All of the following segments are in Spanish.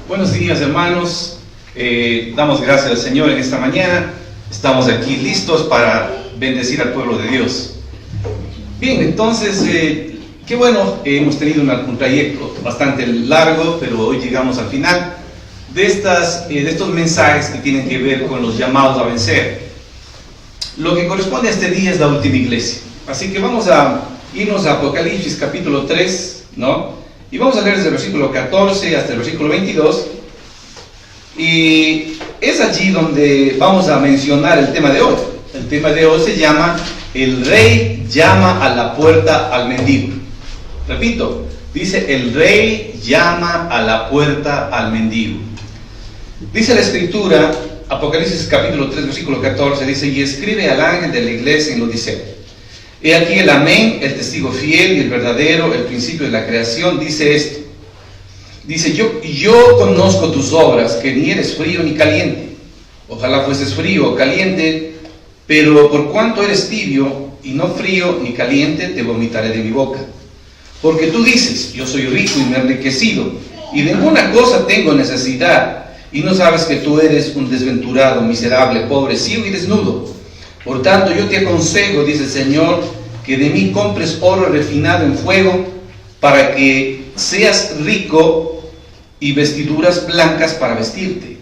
Buenos días, hermanos. Damos gracias al Señor en esta mañana. Estamos aquí listos para bendecir al pueblo de Dios. Bien, entonces, qué bueno, hemos tenido un trayecto bastante largo, pero hoy llegamos al final de estos mensajes que tienen que ver con los llamados a vencer. Lo que corresponde a este día es la última iglesia. Así que vamos a irnos a Apocalipsis capítulo 3, ¿no? Y vamos a leer desde el versículo 14 hasta el versículo 22. Y es allí donde vamos a mencionar el tema de hoy. El tema de hoy se llama El Rey llama a la puerta al mendigo. Repito, dice el Rey llama a la puerta al mendigo. Dice la Escritura, Apocalipsis capítulo 3, versículo 14, dice: y escribe al ángel de la iglesia en Laodicea. He aquí el amén, el testigo fiel y el verdadero, el principio de la creación, dice esto. Dice: yo conozco tus obras, que ni eres frío ni caliente. Ojalá fueses frío o caliente, pero por cuanto eres tibio y no frío ni caliente, te vomitaré de mi boca. Porque tú dices: yo soy rico y me he enriquecido, y de ninguna cosa tengo necesidad, y no sabes que tú eres un desventurado, miserable, pobre, ciego y desnudo. Por tanto, yo te aconsejo, dice el Señor, que de mí compres oro refinado en fuego, para que seas rico, y vestiduras blancas para vestirte,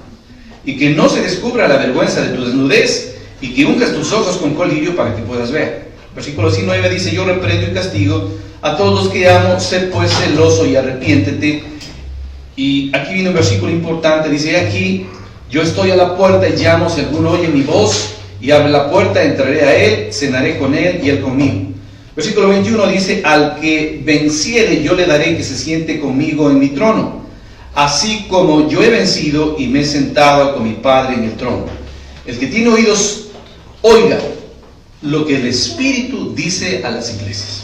y que no se descubra la vergüenza de tu desnudez, y que unjas tus ojos con colirio para que puedas ver. Versículo 9 dice: yo reprendo y castigo a todos los que amo, sé pues celoso y arrepiéntete. Y aquí viene un versículo importante, dice: aquí yo estoy a la puerta y llamo, si alguno oye mi voz y abre la puerta, entraré a él, cenaré con él y él conmigo. Versículo 21 dice: al que venciere yo le daré que se siente conmigo en mi trono, así como yo he vencido y me he sentado con mi Padre en el trono. El que tiene oídos, oiga lo que el Espíritu dice a las iglesias.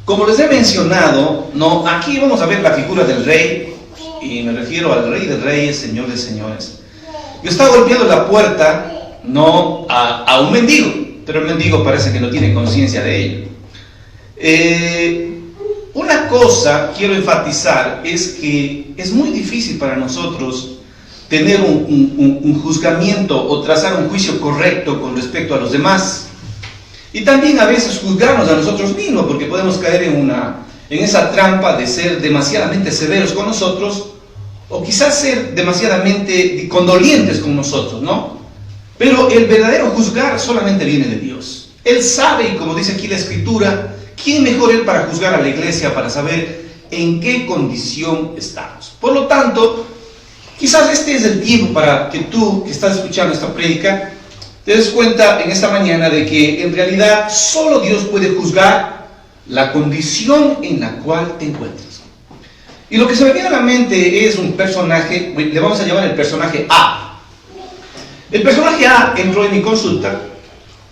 Como les he mencionado, no, aquí vamos a ver la figura del Rey, y me refiero al Rey de Reyes, Señor de Señores. Yo estaba golpeando la puerta, no a un mendigo, pero el mendigo parece que no tiene conciencia de ello. Una cosa quiero enfatizar es que es muy difícil para nosotros tener un juzgamiento o trazar un juicio correcto con respecto a los demás. Y también a veces juzgarnos a nosotros mismos, porque podemos caer en esa trampa de ser demasiadamente severos con nosotros, o quizás ser demasiadamente condolientes con nosotros, ¿no? Pero el verdadero juzgar solamente viene de Dios. Él sabe, y como dice aquí la Escritura, ¿quién mejor Él para juzgar a la iglesia, para saber en qué condición estamos? Por lo tanto, quizás este es el tiempo para que tú, que estás escuchando esta prédica, te des cuenta en esta mañana de que en realidad solo Dios puede juzgar la condición en la cual te encuentras. Y lo que se me viene a la mente es un personaje, le vamos a llamar el personaje A. El personaje A entró en mi consulta,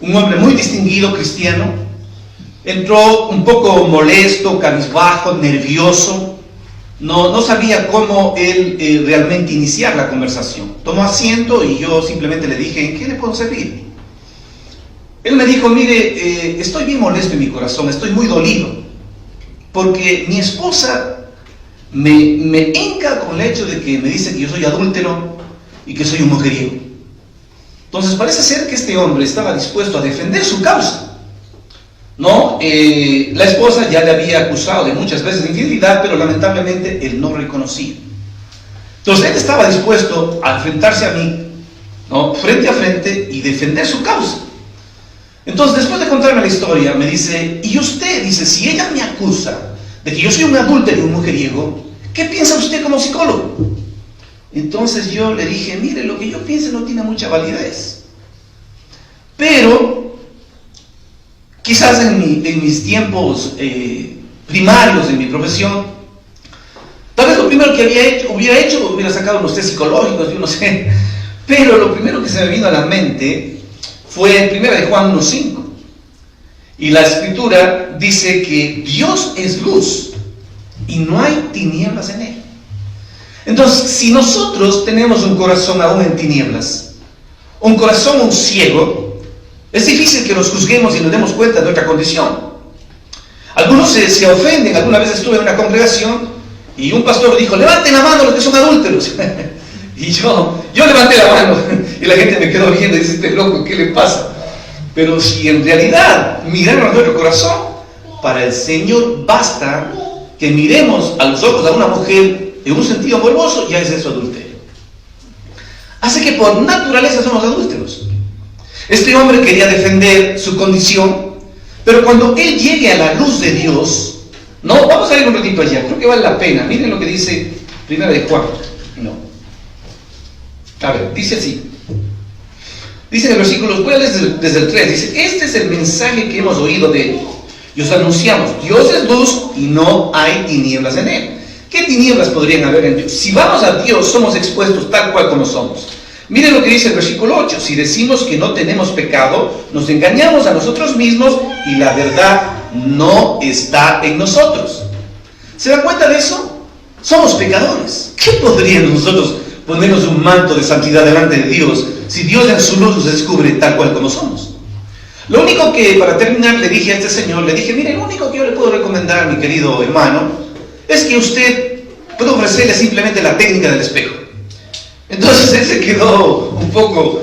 un hombre muy distinguido, cristiano. Entró un poco molesto, cabizbajo, nervioso. No sabía cómo él realmente iniciar la conversación. Tomó asiento y yo simplemente le dije: ¿en qué le puedo servir? Él me dijo: mire, estoy bien molesto en mi corazón, estoy muy dolido, porque mi esposa me enca con el hecho de que me dice que yo soy adúltero y que soy un mujeriego. Entonces parece ser que este hombre estaba dispuesto a defender su causa. No, la esposa ya le había acusado de muchas veces de infidelidad, pero lamentablemente él no reconocía. Entonces él estaba dispuesto a enfrentarse a mí, ¿no?, frente a frente, y defender su causa. Entonces, después de contarme la historia, me dice: y usted, dice, si ella me acusa de que yo soy un adúltero y un mujeriego, ¿qué piensa usted como psicólogo? Entonces yo le dije: mire, lo que yo pienso no tiene mucha validez, pero quizás en mis tiempos primarios de mi profesión, tal vez lo primero que hubiera sacado unos test psicológicos, yo no sé, pero lo primero que se me vino a la mente fue 1 de Juan 1:5, y la Escritura dice que Dios es luz y no hay tinieblas en él. Entonces, si nosotros tenemos un corazón aún en tinieblas, un corazón aún ciego, es difícil que nos juzguemos y nos demos cuenta de nuestra condición. Algunos se ofenden. Alguna vez estuve en una congregación Y un pastor dijo, levanten la mano los que son adúlteros. Y yo levanté la mano y la gente me quedó viendo y dice, este loco, ¿qué le pasa? Pero si en realidad miramos nuestro corazón, para el Señor basta que miremos a los ojos de una mujer en un sentido morboso, ya es eso adulterio. Así que por naturaleza somos adúlteros. Este hombre quería defender su condición, pero cuando él llegue a la luz de Dios, no, vamos a ir un ratito allá, creo que vale la pena. Miren lo que dice Primera de Juan. No. A ver, dice así. Dice en el versículo, voy a leer desde el 3, dice, este es el mensaje que hemos oído de él. Y os anunciamos, Dios es luz y no hay tinieblas en él. ¿Qué tinieblas podrían haber en Dios? Si vamos a Dios, somos expuestos tal cual como somos. Miren lo que dice el versículo 8. Si decimos que no tenemos pecado, nos engañamos a nosotros mismos y la verdad no está en nosotros. ¿Se dan cuenta de eso? Somos pecadores. ¿Qué podríamos nosotros ponernos un manto de santidad delante de Dios si Dios en su luz nos descubre tal cual como somos? Lo único que, para terminar, le dije a este señor, le dije, mire, lo único que yo le puedo recomendar, mi querido hermano, es que usted puede ofrecerle simplemente la técnica del espejo. Entonces él se quedó un poco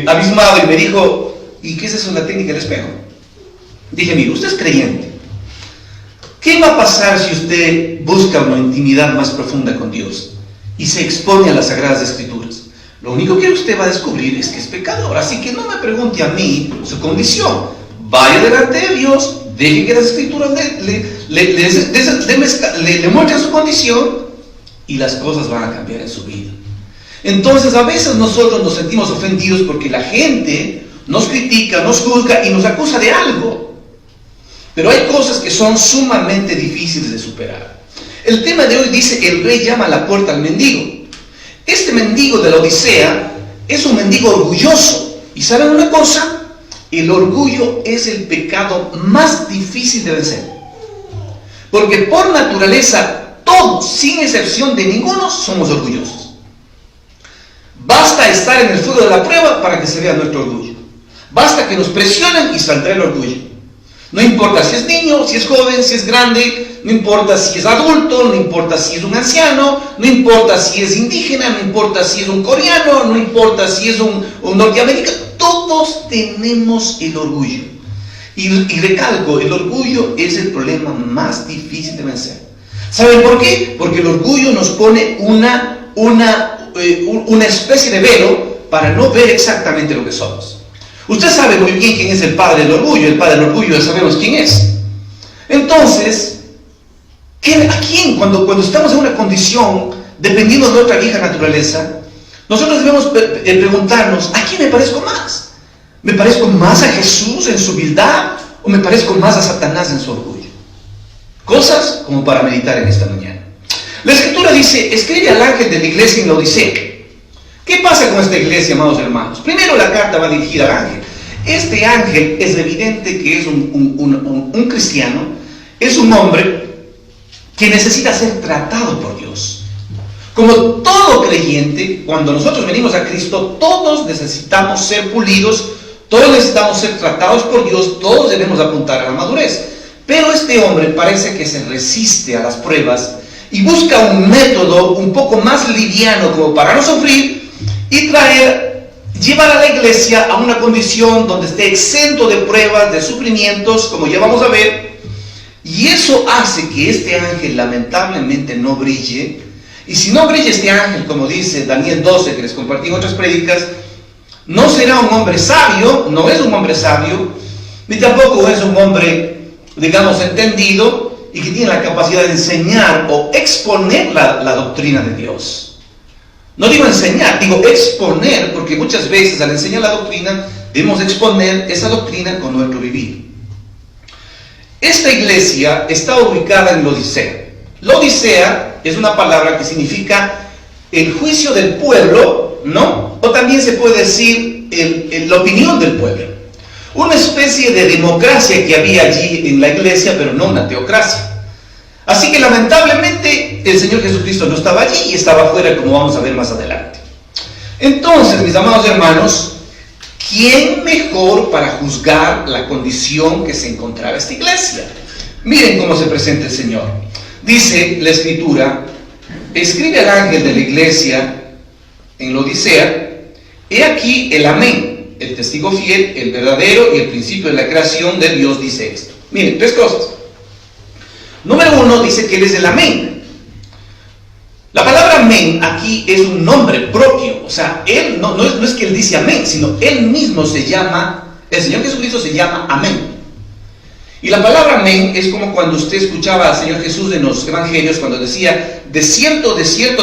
abismado y me dijo, ¿y qué es eso, la técnica del espejo? Dije, mire, usted es creyente. ¿Qué va a pasar si usted busca una intimidad más profunda con Dios y se expone a las Sagradas Escrituras? Lo único que usted va a descubrir es que es pecador. Así que no me pregunte a mí su condición. Vaya delante de Dios, deje que las Escrituras le muestren su condición y las cosas van a cambiar en su vida. Entonces a veces nosotros nos sentimos ofendidos porque la gente nos critica, nos juzga y nos acusa de algo. Pero hay cosas que son sumamente difíciles de superar. El tema de hoy dice, el rey llama a la puerta al mendigo. Este mendigo de la Odisea es un mendigo orgulloso. ¿Y saben una cosa? El orgullo es el pecado más difícil de vencer. Porque por naturaleza, todos, sin excepción de ninguno, somos orgullosos. Basta estar en el fuego de la prueba para que se vea nuestro orgullo. Basta que nos presionen y saldrá el orgullo. No importa si es niño, si es joven, si es grande, no importa si es adulto, no importa si es un anciano, no importa si es indígena, no importa si es un coreano, no importa si es un norteamericano, todos tenemos el orgullo. Y recalco, el orgullo es el problema más difícil de vencer. ¿Saben por qué? Porque el orgullo nos pone una especie de velo para no ver exactamente lo que somos. Usted sabe muy bien quién es el padre del orgullo. El padre del orgullo ya sabemos quién es. Entonces, ¿a quién? Cuando estamos en una condición, dependiendo de nuestra vieja naturaleza, nosotros debemos preguntarnos, ¿a quién me parezco más? ¿Me parezco más a Jesús en su humildad o me parezco más a Satanás en su orgullo? Cosas como para meditar en esta mañana. La Escritura dice, escribe al ángel de la iglesia en la Odisea. ¿Qué pasa con esta iglesia, amados hermanos? Primero, la carta va dirigida al ángel. Este ángel es evidente que es un cristiano, es un hombre que necesita ser tratado por Dios. Como todo creyente, cuando nosotros venimos a Cristo, todos necesitamos ser pulidos, todos necesitamos ser tratados por Dios, todos debemos apuntar a la madurez. Pero este hombre parece que se resiste a las pruebas y busca un método un poco más liviano como para no sufrir y llevar a la iglesia a una condición donde esté exento de pruebas, de sufrimientos, como ya vamos a ver. Y eso hace que este ángel lamentablemente no brille. Y si no brilla este ángel, como dice Daniel 12, que les compartí en otras prédicas, no será un hombre sabio, no es un hombre sabio, ni tampoco es un hombre, digamos, entendido y que tiene la capacidad de enseñar o exponer la doctrina de Dios. No digo enseñar, digo exponer, porque muchas veces al enseñar la doctrina debemos exponer esa doctrina con nuestro vivir. Esta iglesia está ubicada en la Odisea. La Odisea es una palabra que significa el juicio del pueblo, ¿no? O también se puede decir la opinión del pueblo. Una especie de democracia que había allí en la iglesia, pero no una teocracia. Así que lamentablemente el Señor Jesucristo no estaba allí y estaba afuera, como vamos a ver más adelante. Entonces, mis amados hermanos, ¿quién mejor para juzgar la condición que se encontraba esta iglesia? Miren cómo se presenta el Señor. Dice la Escritura, escribe al ángel de la iglesia en la Odisea: he aquí el amén, el testigo fiel, el verdadero y el principio de la creación de Dios dice esto. Miren, tres cosas. Número uno, dice que él es el amén. La palabra amén aquí es un nombre propio. O sea, él no es que él dice amén, sino él mismo se llama, el Señor Jesucristo se llama amén. Y la palabra amén es como cuando usted escuchaba al Señor Jesús en los evangelios, cuando decía: de cierto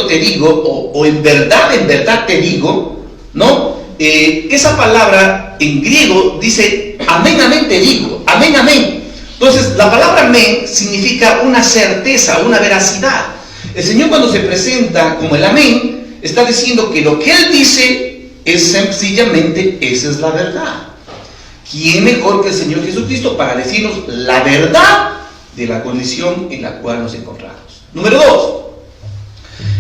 te digo, o en verdad te digo, ¿no? Esa palabra en griego dice: amén, amén te digo, amén, amén. Entonces, la palabra amén significa una certeza, una veracidad. El Señor, cuando se presenta como el amén, está diciendo que lo que Él dice es sencillamente, esa es la verdad. ¿Quién mejor que el Señor Jesucristo para decirnos la verdad de la condición en la cual nos encontramos? Número dos,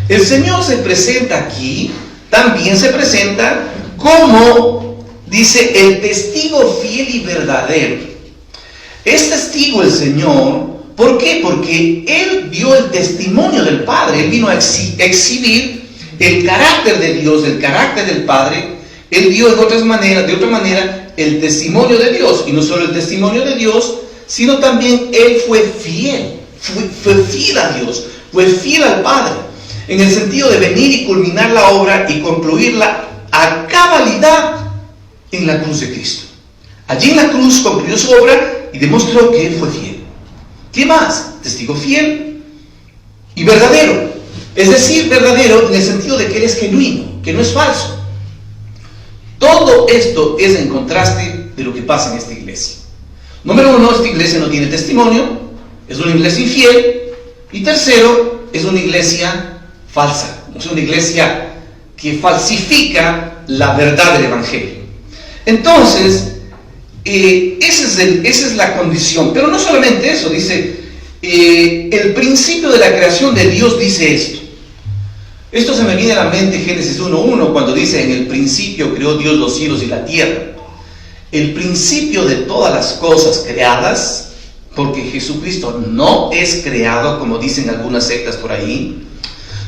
el Señor se presenta aquí, también se presenta como, dice, el testigo fiel y verdadero. Es testigo el Señor. ¿Por qué? Porque Él dio el testimonio del Padre. Él vino a exhibir el carácter de Dios, el carácter del Padre. Él dio de otra manera el testimonio de Dios. Y no solo el testimonio de Dios, sino también Él fue fiel. Fue fiel a Dios, fue fiel al Padre, en el sentido de venir y culminar la obra y concluirla a cabalidad en la cruz de Cristo. Allí en la cruz concluyó su obra y demostró que Él fue fiel. ¿Qué más? Testigo fiel y verdadero. Es decir, verdadero en el sentido de que Él es genuino, que no es falso. Todo esto es en contraste de lo que pasa en esta iglesia. Número uno, esta iglesia no tiene testimonio, es una iglesia infiel. Y tercero, es una iglesia falsa, es una iglesia que falsifica la verdad del Evangelio. Entonces, esa es la condición. Pero no solamente eso, dice, el principio de la creación de Dios dice esto. Esto se me viene a la mente Génesis 1:1, cuando dice: en el principio creó Dios los cielos y la tierra. El principio de todas las cosas creadas, porque Jesucristo no es creado, como dicen algunas sectas por ahí.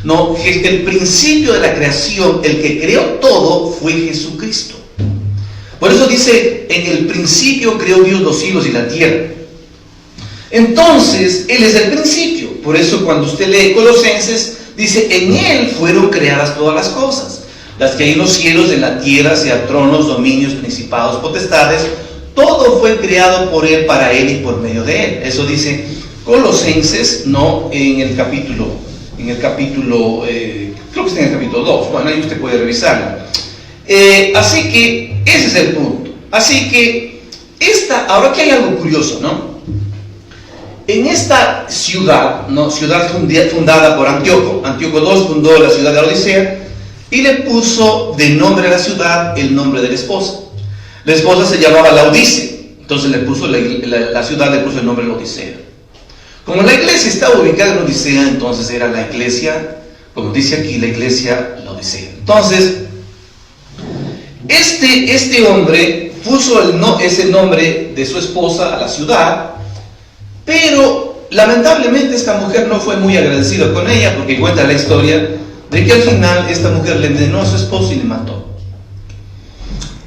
No, el principio de la creación, el que creó todo, fue Jesucristo. Por eso dice: en el principio creó Dios los cielos y la tierra. Entonces, Él es el principio. Por eso cuando usted lee Colosenses, dice: en Él fueron creadas todas las cosas, las que hay en los cielos, en la tierra, sea tronos, dominios, principados, potestades. Todo fue creado por Él, para Él y por medio de Él. Eso dice Colosenses, no en el capítulo, creo que está en el capítulo 2. Bueno, ahí usted puede revisarlo. Así que ese es el punto. Así que ahora que hay algo curioso, ¿no? En esta ciudad, ¿no? Ciudad fundada por Antíoco II fundó la ciudad de la Odisea y le puso de nombre a la ciudad el nombre de la esposa. La esposa se llamaba Laodice, entonces la ciudad le puso el nombre de la Odisea. Como la iglesia estaba ubicada en la Odisea, entonces era la iglesia, como dice aquí, la iglesia Laodicea. Entonces, este hombre puso ese nombre de su esposa a la ciudad, pero lamentablemente esta mujer no fue muy agradecida con ella, porque cuenta la historia de que al final esta mujer le envenenó a su esposo y le mató.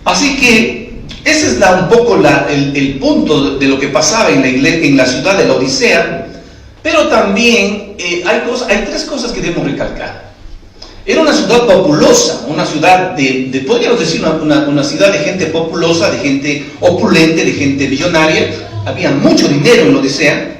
Así que ese es un poco el punto de lo que pasaba en la ciudad de la Odisea. Pero también hay tres cosas que debemos recalcar. Era una ciudad populosa, una ciudad podríamos decir una ciudad de gente populosa, de gente opulente, de gente millonaria. Había mucho dinero en la Odisea.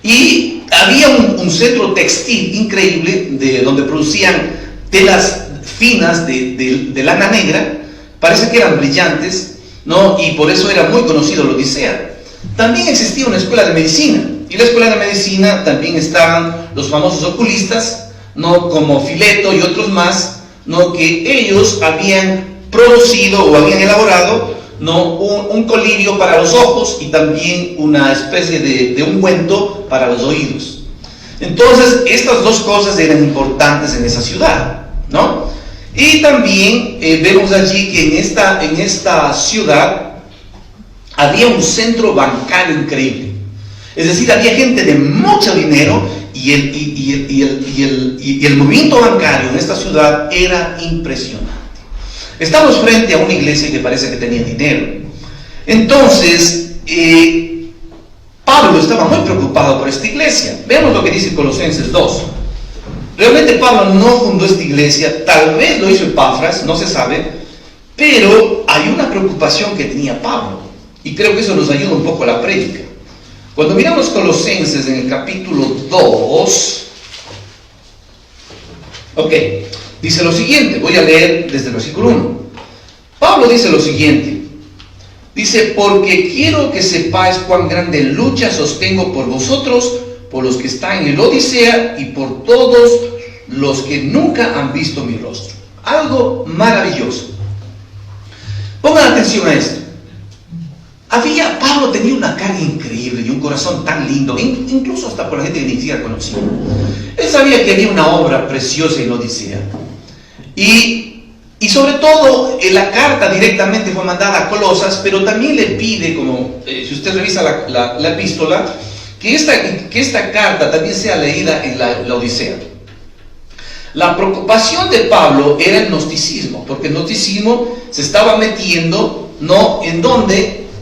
Y había un centro textil increíble, donde producían telas finas de lana negra. Parece que eran brillantes, ¿no? Y por eso era muy conocido la Odisea. También existía una escuela de medicina. Y en la escuela de medicina también estaban los famosos oculistas, ¿no? Como Fileto y otros más, ¿no? Que ellos habían producido o habían elaborado, ¿no? un colirio para los ojos y también una especie de ungüento para los oídos. Entonces, estas dos cosas eran importantes en esa ciudad, ¿no? Y también vemos allí que en esta ciudad había un centro bancario increíble. Es decir, había gente de mucho dinero y el movimiento bancario en esta ciudad era impresionante. Estamos frente a una iglesia que parece que tenía dinero. Entonces, Pablo estaba muy preocupado por esta iglesia. Veamos lo que dice Colosenses 2. Realmente Pablo no fundó esta iglesia, tal vez lo hizo Epafras, no se sabe, pero hay una preocupación que tenía Pablo, y creo que eso nos ayuda un poco a la prédica. Cuando miramos Colosenses en el capítulo 2, dice lo siguiente, voy a leer desde el versículo 1. Pablo dice lo siguiente, dice, porque quiero que sepáis cuán grande lucha sostengo por vosotros, por los que están en el Odisea y por todos los que nunca han visto mi rostro. Algo maravilloso. Pongan atención a esto. Pablo tenía una carga increíble y un corazón tan lindo, incluso hasta por la gente que ni siquiera conocía. Él sabía que había una obra preciosa en Odisea. Y sobre todo, la carta directamente fue mandada a Colosas, pero también le pide, como si usted revisa la epístola, que esta carta también sea leída en la Odisea. La preocupación de Pablo era el gnosticismo, porque el gnosticismo se estaba metiendo, ¿no?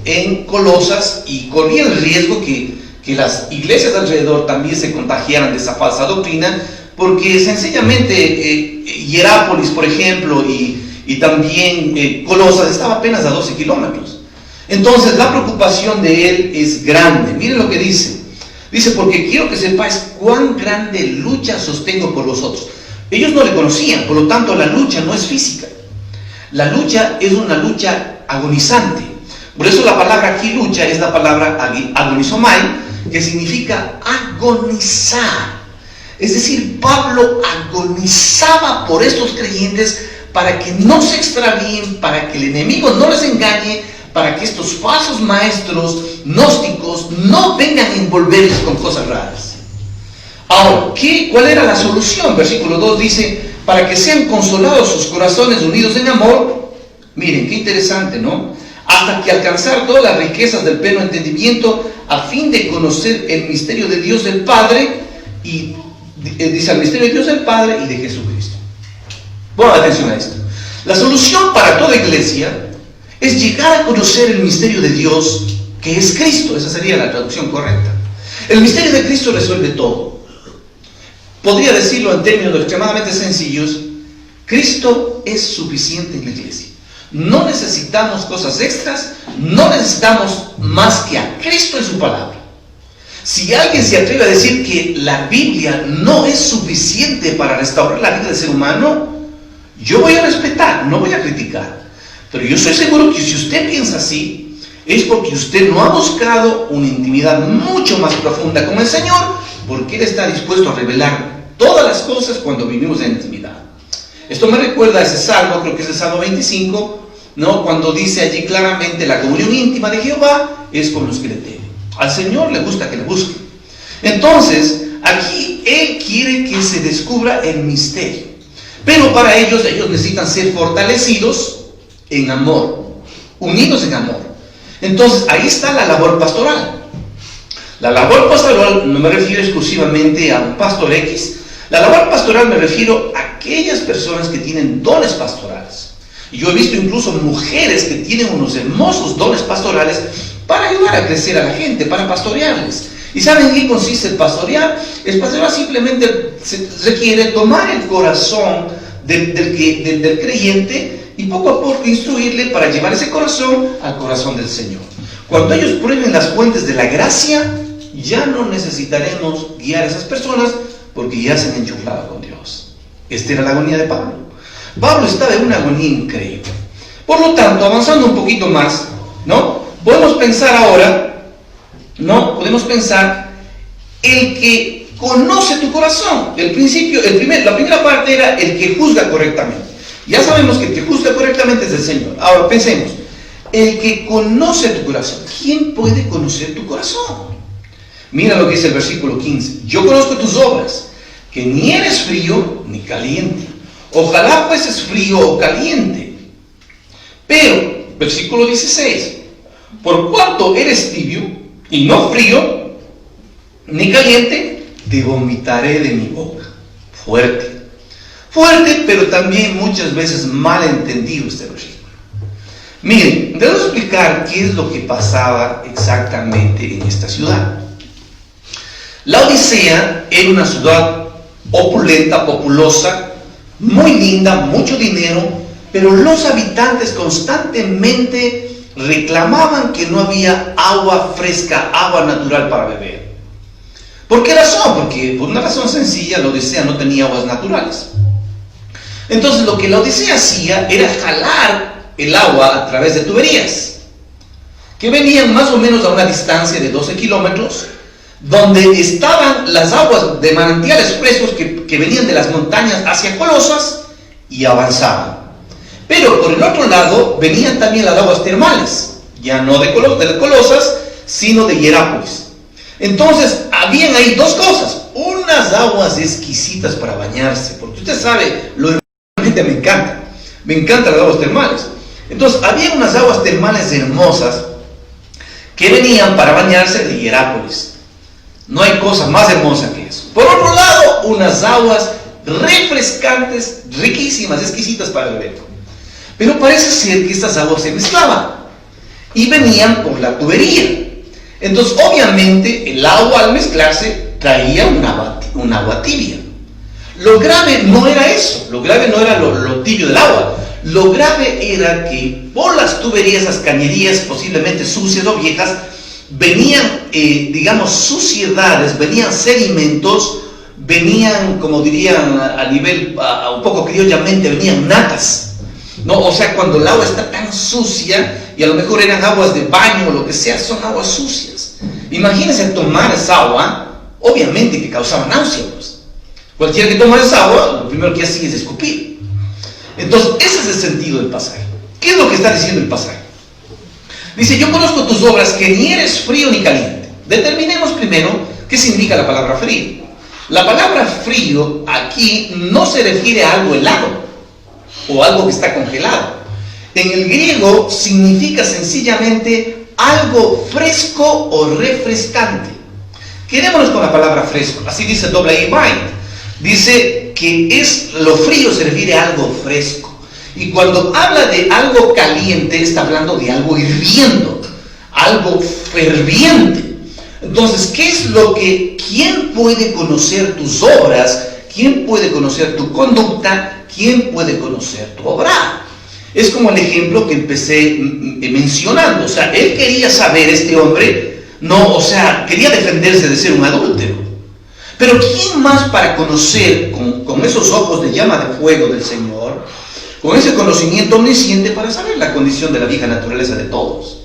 En Colosas, y corría el riesgo que las iglesias alrededor también se contagiaran de esa falsa doctrina, porque sencillamente Hierápolis, por ejemplo, y también Colosas estaba apenas a 12 kilómetros. Entonces la preocupación de él es grande. Miren lo que dice. Dice, porque quiero que sepáis cuán grande lucha sostengo por vosotros. Ellos no le conocían, por lo tanto la lucha no es física. La lucha es una lucha agonizante. Por eso la palabra aquí lucha es la palabra agonizomai, que significa agonizar. Es decir, Pablo agonizaba por estos creyentes para que no se extravíen, para que el enemigo no les engañe, para que estos falsos maestros gnósticos no vengan a envolverles con cosas raras. Ahora, ¿cuál era la solución? Versículo 2 dice, para que sean consolados sus corazones unidos en amor. Miren, qué interesante, ¿no? Hasta que alcanzar todas las riquezas del pleno entendimiento, a fin de conocer el misterio de Dios el Padre, y dice el misterio de Dios el Padre y de Jesucristo. Pongan atención a esto. La solución para toda iglesia es llegar a conocer el misterio de Dios, que es Cristo. Esa sería la traducción correcta. El misterio de Cristo resuelve todo. Podría decirlo en términos extremadamente sencillos: Cristo es suficiente en la iglesia. No necesitamos cosas extras, no necesitamos más que a Cristo en su palabra. Si alguien se atreve a decir que la Biblia no es suficiente para restaurar la vida del ser humano, yo voy a respetar, no voy a criticar. Pero yo estoy seguro que si usted piensa así, es porque usted no ha buscado una intimidad mucho más profunda con el Señor, porque Él está dispuesto a revelar todas las cosas cuando vivimos en intimidad. Esto me recuerda a ese salmo, creo que es el Salmo 25, ¿no? Cuando dice allí claramente, la comunión íntima de Jehová es con los que le temen. Al Señor le gusta que le busquen. Entonces, aquí Él quiere que se descubra el misterio. Pero para ellos necesitan ser fortalecidos en amor, unidos en amor. Entonces, ahí está la labor pastoral. La labor pastoral no me refiero exclusivamente a un pastor X. La labor pastoral me refiero a aquellas personas que tienen dones pastorales. Y yo he visto incluso mujeres que tienen unos hermosos dones pastorales para ayudar a crecer a la gente, para pastorearles. ¿Y saben en qué consiste el pastorear? El pastorear simplemente requiere tomar el corazón del creyente y poco a poco instruirle para llevar ese corazón al corazón del Señor. Cuando ellos prueben las fuentes de la gracia, ya no necesitaremos guiar a esas personas porque ya se han enchufado con Dios. Esta era la agonía de Pablo. Pablo estaba en una agonía increíble. Por lo tanto, avanzando un poquito más, ¿no? Podemos pensar ahora, ¿no? Podemos pensar el que conoce tu corazón. La primera parte era el que juzga correctamente. Ya sabemos que el que juzga correctamente es el Señor. Ahora pensemos, el que conoce tu corazón. ¿Quién puede conocer tu corazón? Mira lo que dice el versículo 15. Yo conozco tus obras, que ni eres frío ni caliente. Ojalá fueses frío o caliente. Pero, versículo 16, por cuanto eres tibio y no frío ni caliente, te vomitaré de mi boca. Fuerte. Fuerte, pero también muchas veces mal entendido este versículo. Miren, debo explicar qué es lo que pasaba exactamente en esta ciudad. La Odisea era una ciudad opulenta, populosa, muy linda, mucho dinero, pero los habitantes constantemente reclamaban que no había agua fresca, agua natural para beber. ¿Por qué razón? Porque por una razón sencilla, la Odisea no tenía aguas naturales. Entonces lo que la Odisea hacía era jalar el agua a través de tuberías, que venían más o menos a una distancia de 12 kilómetros, donde estaban las aguas de manantiales frescos que venían de las montañas hacia Colosas y avanzaban. Pero por el otro lado venían también las aguas termales, ya no de Colosas, sino de Hierápolis. Entonces habían ahí dos cosas: unas aguas exquisitas para bañarse, porque usted sabe, lo realmente me encantan las aguas termales. Entonces había unas aguas termales hermosas que venían para bañarse de Hierápolis. No hay cosa más hermosa que eso. Por otro lado, unas aguas refrescantes, riquísimas, exquisitas para beber. Pero parece ser que estas aguas se mezclaban y venían por la tubería. Entonces, obviamente, el agua al mezclarse traía un agua tibia. Lo grave no era eso, lo grave no era lo tibio del agua. Lo grave era que por las tuberías, las cañerías, posiblemente sucias o viejas, venían, digamos, suciedades, venían sedimentos, venían, como dirían a nivel, un poco criollamente, venían natas, ¿no? O sea, cuando el agua está tan sucia, y a lo mejor eran aguas de baño o lo que sea, son aguas sucias. Imagínense tomar esa agua, obviamente que causaba náuseas. Pues. Cualquiera que toma esa agua, lo primero que hace es escupir. Entonces, ese es el sentido del pasaje. ¿Qué es lo que está diciendo el pasaje? Dice: yo conozco tus obras, que ni eres frío ni caliente. Determinemos primero qué significa la palabra frío. La palabra frío aquí no se refiere a algo helado o algo que está congelado. En el griego significa sencillamente algo fresco o refrescante. Quedémonos con la palabra fresco. Así dice W.E. White. Dice que lo frío se refiere a algo fresco. Y cuando habla de algo caliente, está hablando de algo hirviendo, algo ferviente. Entonces, ¿quién puede conocer tus obras? ¿Quién puede conocer tu conducta? ¿Quién puede conocer tu obra? Es como el ejemplo que empecé mencionando. O sea, él quería saber, este hombre, quería defenderse de ser un adúltero. Pero ¿quién más para conocer con esos ojos de llama de fuego del Señor, con ese conocimiento omnisciente para saber la condición de la vieja naturaleza de todos?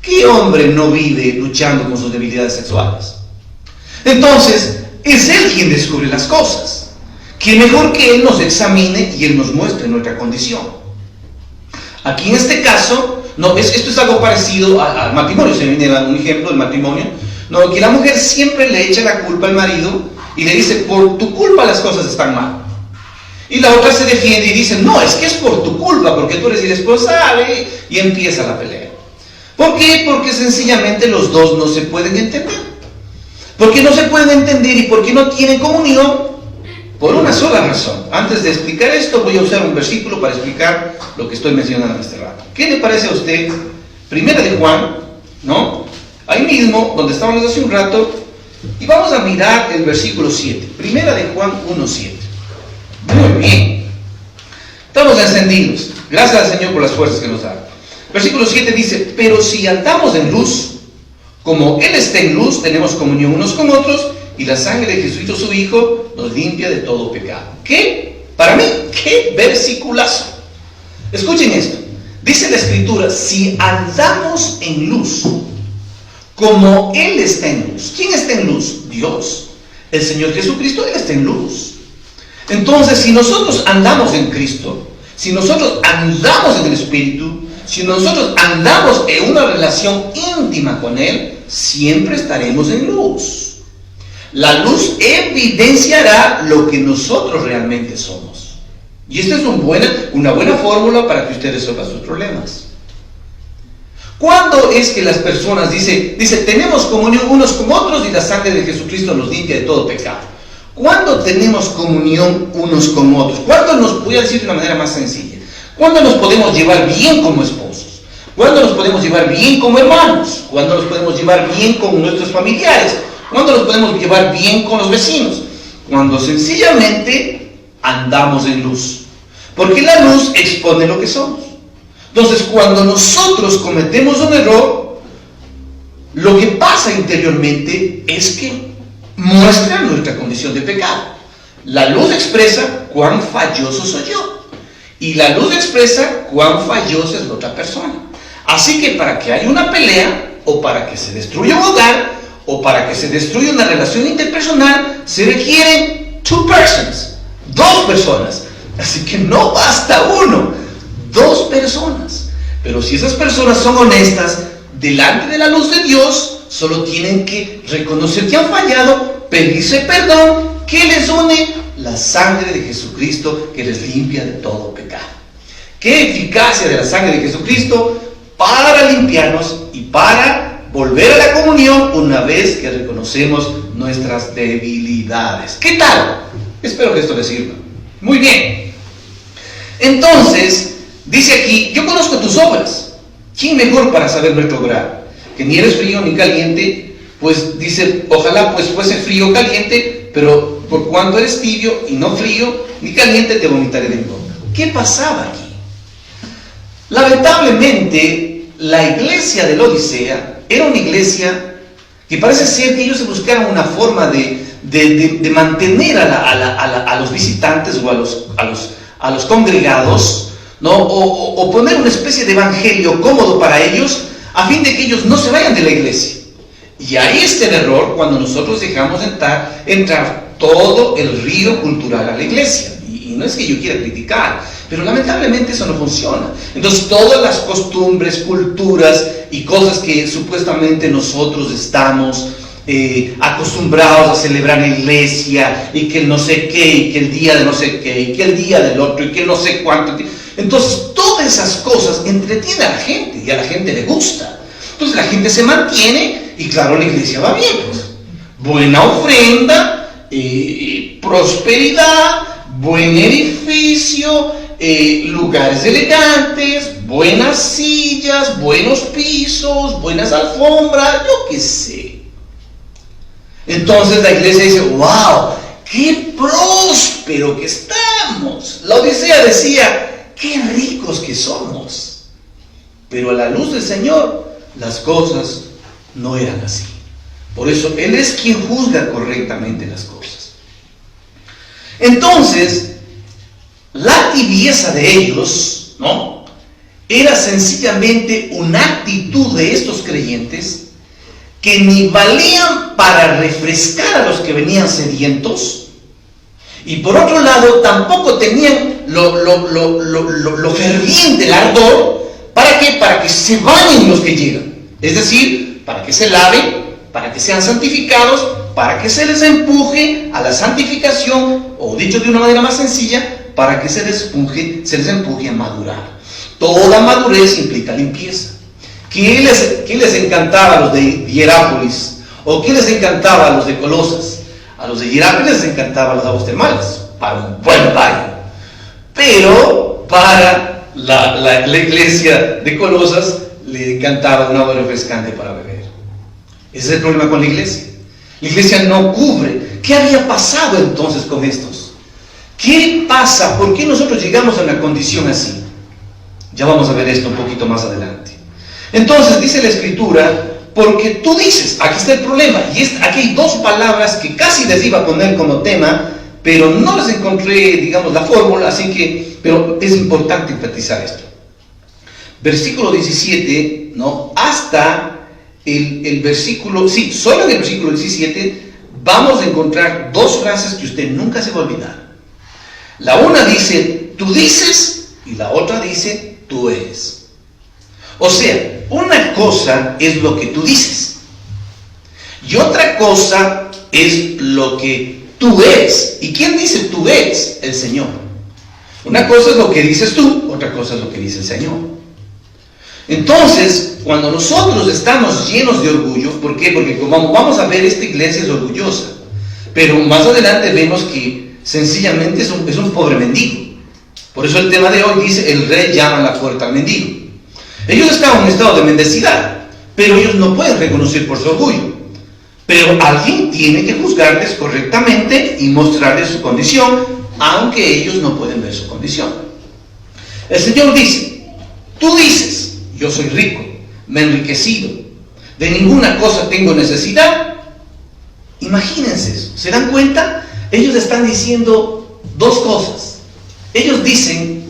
¿Qué hombre no vive luchando con sus debilidades sexuales? Entonces, es Él quien descubre las cosas. Que mejor que Él nos examine y Él nos muestre nuestra condición. Aquí en este caso, esto es algo parecido al matrimonio. Se viene un ejemplo del matrimonio. Que la mujer siempre le echa la culpa al marido y le dice: por tu culpa las cosas están mal. Y la otra se defiende y dice: no, es que es por tu culpa, porque tú eres irresponsable, y empieza la pelea. ¿Por qué? Porque sencillamente los dos no se pueden entender. ¿Por qué no se pueden entender y por qué no tienen comunión? Por una sola razón. Antes de explicar esto, voy a usar un versículo para explicar lo que estoy mencionando en este rato. ¿Qué le parece a usted? Primera de Juan, ¿no? Ahí mismo, donde estábamos hace un rato, y vamos a mirar el versículo 7. Primera de Juan 1:7. Muy bien. Estamos encendidos. Gracias al Señor por las fuerzas que nos da. Versículo 7 dice: pero si andamos en luz, como Él está en luz, tenemos comunión unos con otros, y la sangre de Jesucristo su Hijo nos limpia de todo pecado. ¿Qué? Para mí, qué versiculazo. Escuchen esto. Dice la Escritura: si andamos en luz, como Él está en luz. ¿Quién está en luz? Dios. El Señor Jesucristo, Él está en luz. Entonces, si nosotros andamos en Cristo, si nosotros andamos en el Espíritu, si nosotros andamos en una relación íntima con Él, siempre estaremos en luz. La luz evidenciará lo que nosotros realmente somos. Y esta es una buena fórmula para que usted resuelva sus problemas. ¿Cuándo es que las personas, dice, tenemos comunión unos con otros y la sangre de Jesucristo nos limpia de todo pecado? ¿Cuándo tenemos comunión unos con otros? ¿Cuándo nos, voy a decir de una manera más sencilla, cuándo nos podemos llevar bien como esposos? ¿Cuándo nos podemos llevar bien como hermanos? ¿Cuándo nos podemos llevar bien con nuestros familiares? ¿Cuándo nos podemos llevar bien con los vecinos? Cuando sencillamente andamos en luz. Porque la luz expone lo que somos. Entonces, cuando nosotros cometemos un error, lo que pasa interiormente es que muestra nuestra condición de pecado. La luz expresa cuán falloso soy yo. Y la luz expresa cuán fallosa es la otra persona. Así que para que haya una pelea, o para que se destruya un hogar, o para que se destruya una relación interpersonal, se requieren dos personas. Así que no basta uno, dos personas. Pero si esas personas son honestas, delante de la luz de Dios, solo tienen que reconocer que han fallado, pedirse perdón, que les une la sangre de Jesucristo, que les limpia de todo pecado. ¿Qué eficacia de la sangre de Jesucristo para limpiarnos y para volver a la comunión una vez que reconocemos nuestras debilidades? ¿Qué tal? Espero que esto les sirva. Muy bien. Entonces, dice aquí, yo conozco tus obras. ¿Quién mejor para saber nuestro obrar? Que ni eres frío ni caliente. Pues dice, ojalá pues fuese frío o caliente, pero por cuanto eres tibio y no frío ni caliente, te vomitaré de mi boca. ¿Qué pasaba aquí? Lamentablemente, la iglesia de la Odisea era una iglesia que parece ser que ellos se buscaron una forma de mantener a los visitantes o a los congregados, ¿no? O poner una especie de evangelio cómodo para ellos, a fin de que ellos no se vayan de la iglesia. Y ahí está el error cuando nosotros dejamos entrar todo el río cultural a la iglesia. Y no es que yo quiera criticar, pero lamentablemente eso no funciona. Entonces todas las costumbres, culturas y cosas que supuestamente nosotros estamos acostumbrados a celebrar en la iglesia, y que el no sé qué, y que el día de no sé qué, y que el día del otro, y que no sé cuánto. Entonces todas esas cosas entretienen a la gente y a la gente le gusta. Entonces la gente se mantiene y claro, la iglesia va bien, pues. Buena ofrenda, prosperidad, buen edificio, lugares elegantes, buenas sillas, buenos pisos, buenas alfombras, yo qué sé. Entonces la iglesia dice, wow, qué próspero que estamos. La Odisea decía, qué ricos que somos. Pero a la luz del Señor, las cosas no eran así. Por eso Él es quien juzga correctamente las cosas. Entonces, la tibieza de ellos, ¿no?, era sencillamente una actitud de estos creyentes que ni valían para refrescar a los que venían sedientos, y por otro lado tampoco tenían lo ferviente, el ardor. ¿Para qué? Para que se bañen los que llegan. Es decir, para que se laven, para que sean santificados, para que se les empuje a la santificación, o dicho de una manera más sencilla, para que se les empuje a madurar. Toda madurez implica limpieza. ¿Qué les encantaba a los de Hierápolis? ¿O qué les encantaba a los de Colosas? A los de Hierápolis les encantaban las aguas termales, para un buen baño. Pero para la iglesia de Colosas le encantaba un agua refrescante para beber. Ese es el problema con la iglesia. La iglesia no cubre. ¿Qué había pasado entonces con estos? ¿Qué pasa? ¿Por qué nosotros llegamos a una condición así? Ya vamos a ver esto un poquito más adelante. Entonces dice la Escritura, porque tú dices, aquí está el problema, y aquí hay dos palabras que casi les iba a poner como tema, pero no les encontré, digamos, la fórmula, pero es importante enfatizar esto. Versículo 17, ¿no?, hasta el versículo, sí, solo en el versículo 17 vamos a encontrar dos frases que usted nunca se va a olvidar. La una dice, tú dices, y la otra dice, tú eres. O sea, una cosa es lo que tú dices, y otra cosa es lo que tú eres. ¿Y quién dice tú eres? El Señor. Una cosa es lo que dices tú, otra cosa es lo que dice el Señor. Entonces, cuando nosotros estamos llenos de orgullo, ¿por qué? Porque como vamos a ver, esta iglesia es orgullosa, pero más adelante vemos que sencillamente es un pobre mendigo. Por eso el tema de hoy dice, el rey llama a la puerta al mendigo. Ellos estaban en un estado de mendicidad, pero ellos no pueden reconocer por su orgullo. Pero alguien tiene que juzgarles correctamente y mostrarles su condición, aunque ellos no pueden ver su condición. El Señor dice, tú dices, yo soy rico, me he enriquecido, de ninguna cosa tengo necesidad. Imagínense eso, ¿se dan cuenta? Ellos están diciendo dos cosas. Ellos dice,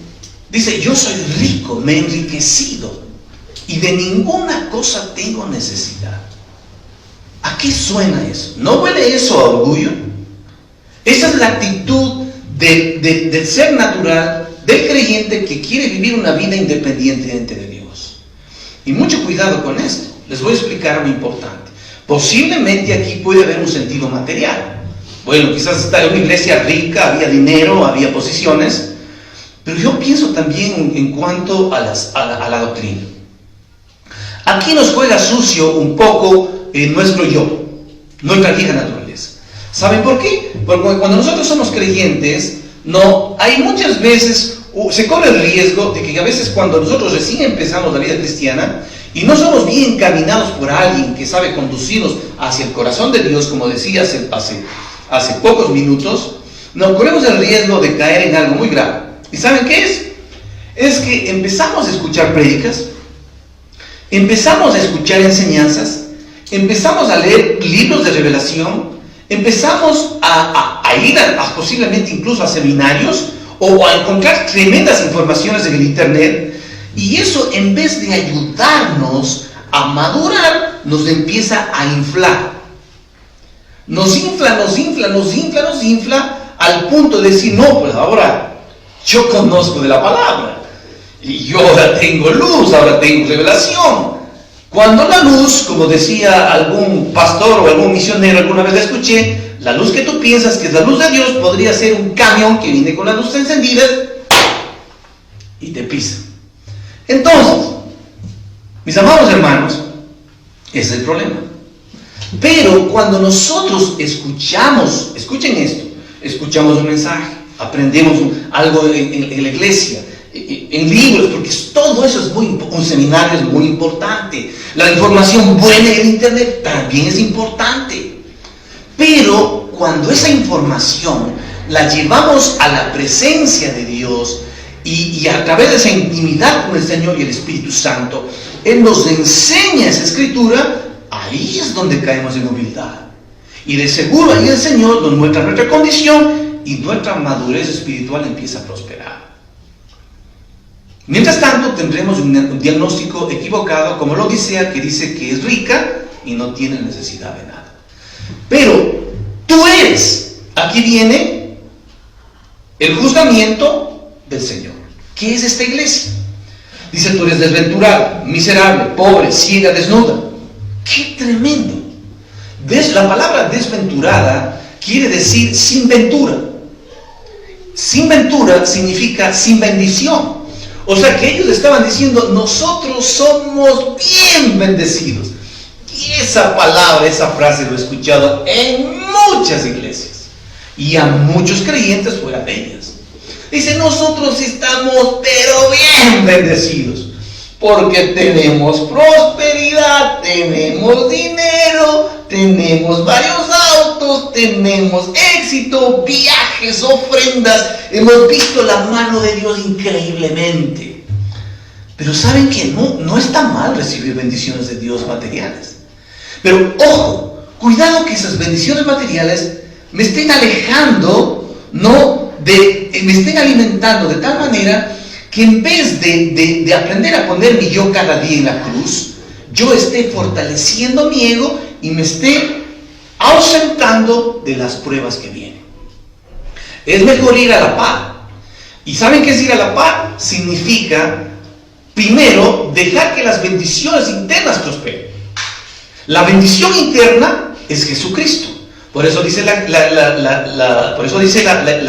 yo soy rico, me he enriquecido y de ninguna cosa tengo necesidad. ¿A qué suena eso? ¿No huele eso a orgullo? Esa es la actitud del ser natural, del creyente que quiere vivir una vida independiente de Dios. Y mucho cuidado con esto. Les voy a explicar algo importante. Posiblemente aquí puede haber un sentido material. Bueno, quizás está en una iglesia rica, había dinero, había posiciones, pero yo pienso también en cuanto a la doctrina. Aquí nos juega sucio un poco nuestro yo, nuestra vieja naturaleza. ¿Saben por qué? Porque cuando nosotros somos creyentes, hay muchas veces, se corre el riesgo de que a veces cuando nosotros recién empezamos la vida cristiana y no somos bien encaminados por alguien que sabe conducirnos hacia el corazón de Dios, como decía hace pocos minutos, nos corremos el riesgo de caer en algo muy grave. ¿Y saben qué es? Es que empezamos a escuchar prédicas, empezamos a escuchar enseñanzas, empezamos a leer libros de revelación, empezamos a ir posiblemente incluso a seminarios o a encontrar tremendas informaciones en el internet, y eso, en vez de ayudarnos a madurar, nos empieza a inflar. Nos infla al punto de decir, no, pues ahora yo conozco de la palabra y yo ahora tengo luz, ahora tengo revelación. Cuando la luz, como decía algún pastor o algún misionero, alguna vez la escuché, la luz que tú piensas que es la luz de Dios podría ser un camión que viene con las luces encendidas y te pisa. Entonces, mis amados hermanos, ese es el problema. Pero cuando nosotros escuchamos, escuchen esto, escuchamos un mensaje, aprendemos algo en la iglesia, en libros, porque todo eso es un seminario es muy importante. La información buena en internet también es importante. Pero cuando esa información la llevamos a la presencia de Dios y a través de esa intimidad con el Señor y el Espíritu Santo, Él nos enseña esa escritura, ahí es donde caemos en humildad. Y de seguro ahí el Señor nos muestra nuestra condición y nuestra madurez espiritual empieza a prosperar. Mientras tanto, tendremos un diagnóstico equivocado, como la Odisea, que dice que es rica y no tiene necesidad de nada. Pero tú eres, aquí viene el juzgamiento del Señor. ¿Qué es esta iglesia? Dice, tú eres desventurado, miserable, pobre, ciega, desnuda. ¡Qué tremendo! La palabra desventurada quiere decir sin ventura. Sin ventura significa sin bendición. O sea que ellos estaban diciendo, nosotros somos bien bendecidos. Y esa palabra, esa frase lo he escuchado en muchas iglesias y a muchos creyentes fuera de ellas. Dice, nosotros estamos pero bien bendecidos porque tenemos prosperidad, tenemos dinero, tenemos varios autos, tenemos éxito, viajes, ofrendas, hemos visto la mano de Dios increíblemente. Pero saben que no está mal recibir bendiciones de Dios materiales. Pero ojo, cuidado que esas bendiciones materiales me estén alejando, me estén alimentando de tal manera que en vez de aprender a poner mi yo cada día en la cruz, yo esté fortaleciendo mi ego y me esté ausentando de las pruebas que vienen. Es mejor ir a la par. ¿Y saben qué es ir a la par? Significa, primero, dejar que las bendiciones internas prosperen. La bendición interna es Jesucristo. Por eso dice la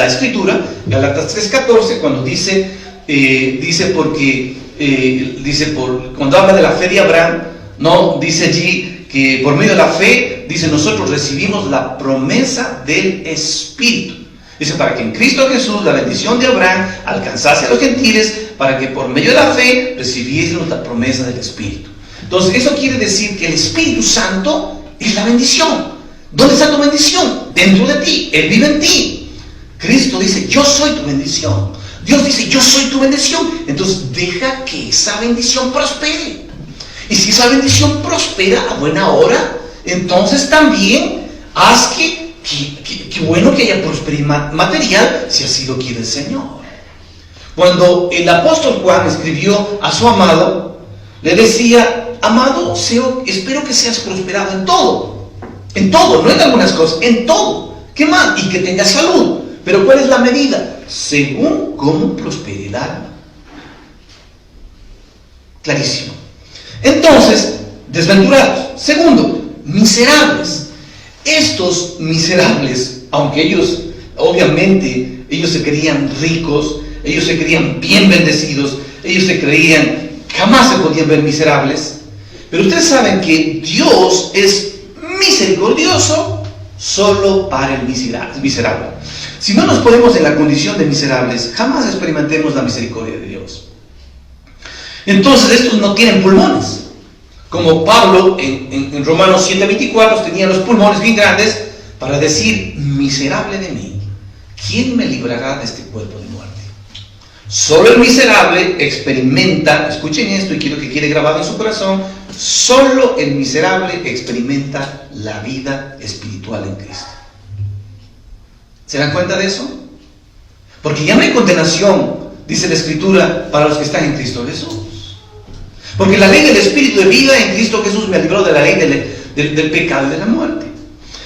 Escritura, Gálatas 3:14, cuando dice porque dice, cuando habla de la fe de Abraham, no, dice allí que por medio de la fe, dice, nosotros recibimos la promesa del Espíritu. Dice, para que en Cristo Jesús la bendición de Abraham alcanzase a los gentiles, para que por medio de la fe recibiésemos la promesa del Espíritu. Entonces, eso quiere decir que el Espíritu Santo es la bendición. ¿Dónde está tu bendición? Dentro de ti. Él vive en ti. Cristo dice, yo soy tu bendición. Dios dice, yo soy tu bendición. Entonces, deja que esa bendición prospere. Y si esa bendición prospera a buena hora, entonces también haz que bueno que haya prosperidad material, si así lo quiere el Señor. Cuando el apóstol Juan escribió a su amado, le decía, amado, espero que seas prosperado en todo, no en algunas cosas, en todo. ¿Qué más? Y que tengas salud. Pero ¿cuál es la medida? Según cómo prospere el alma. Clarísimo. Entonces, desventurados. Segundo, miserables. Estos miserables, aunque ellos, obviamente, ellos se creían ricos, ellos se creían bien bendecidos, ellos se creían, jamás se podían ver miserables. Pero ustedes saben que Dios es misericordioso solo para el miserable. Si no nos ponemos en la condición de miserables, jamás experimentemos la misericordia de Dios. Entonces estos no tienen pulmones. Como Pablo en Romanos 7:24 tenía los pulmones bien grandes para decir, miserable de mí, ¿quién me librará de este cuerpo de muerte? Solo el miserable experimenta, escuchen esto y quiero que quede grabado en su corazón, solo el miserable experimenta la vida espiritual en Cristo. ¿Se dan cuenta de eso? Porque ya no hay condenación, dice la Escritura, para los que están en Cristo Jesús. Porque la ley del Espíritu de vida en Cristo Jesús me libró de la ley del pecado y de la muerte.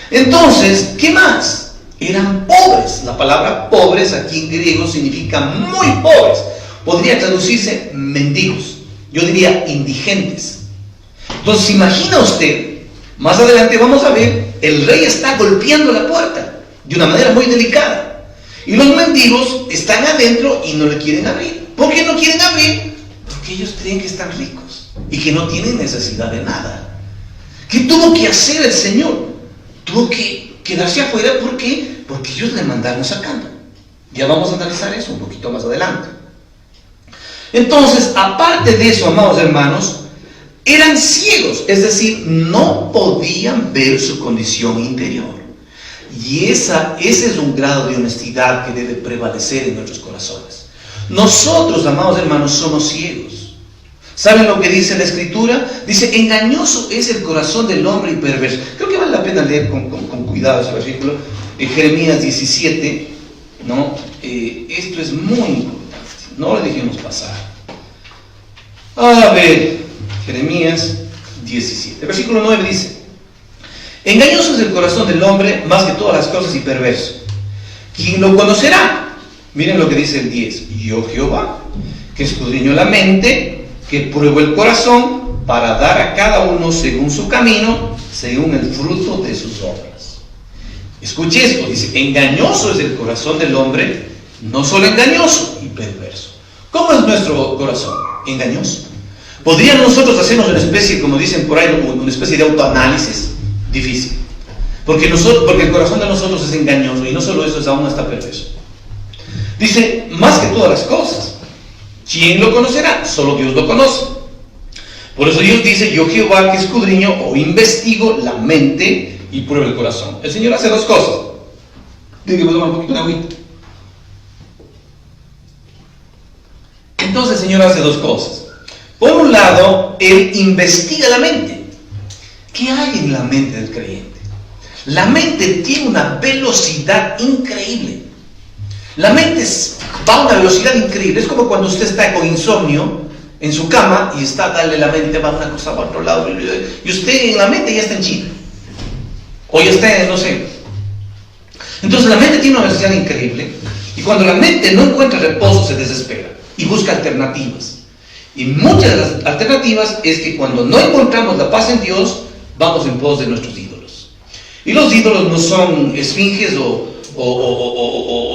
Entonces, ¿qué más? Eran pobres. La palabra pobres aquí en griego significa muy pobres. Podría traducirse mendigos. Yo diría indigentes. Entonces, imagina usted, más adelante vamos a ver, el rey está golpeando la puerta de una manera muy delicada. Y los mendigos están adentro y no le quieren abrir. ¿Por qué no quieren abrir? Porque ellos creen que están ricos y que no tienen necesidad de nada. ¿Qué tuvo que hacer el Señor? Tuvo que quedarse afuera. ¿Por qué? Porque ellos le mandaron sacando. Ya vamos a analizar eso un poquito más adelante. Entonces, aparte de eso, amados hermanos, eran ciegos, es decir, no podían ver su condición interior. Y ese es un grado de honestidad que debe prevalecer en nuestros corazones. Nosotros, amados hermanos, somos ciegos. ¿Saben lo que dice la Escritura? Dice, engañoso es el corazón del hombre y perverso. Creo que vale la pena leer con cuidado ese versículo. En Jeremías 17, ¿no? Esto es muy importante. No lo dejemos pasar. A ver, Jeremías 17. Versículo 9 dice, engañoso es el corazón del hombre más que todas las cosas y perverso. ¿Quién lo conocerá? Miren lo que dice el 10. Yo Jehová, que escudriño la mente, que pruebo el corazón, para dar a cada uno según su camino, según el fruto de sus obras. Escuche esto, dice, engañoso es el corazón del hombre, no solo engañoso y perverso. ¿Cómo es nuestro corazón? Engañoso. ¿Podríamos nosotros hacernos una especie, como dicen por ahí, una especie de autoanálisis? Difícil. Porque el corazón de nosotros es engañoso, y no solo eso, es aún hasta perverso. Dice, más que todas las cosas. ¿Quién lo conocerá? Solo Dios lo conoce. Por eso Dios dice, yo Jehová que escudriño o investigo la mente y pruebo el corazón. El Señor hace dos cosas. Déjame tomar un poquito de agüita. Entonces el Señor hace dos cosas. Por un lado, Él investiga la mente. ¿Qué hay en la mente del creyente? La mente tiene una velocidad increíble. La mente va a una velocidad increíble. Es como cuando usted está con insomnio en su cama y está, dale la mente, va de una cosa para otro lado. Y usted en la mente ya está en China. O ya está en, no sé. Entonces la mente tiene una velocidad increíble. Y cuando la mente no encuentra reposo, se desespera y busca alternativas. Y muchas de las alternativas es que cuando no encontramos la paz en Dios, vamos en pos de nuestros ídolos. Y los ídolos no son esfinges o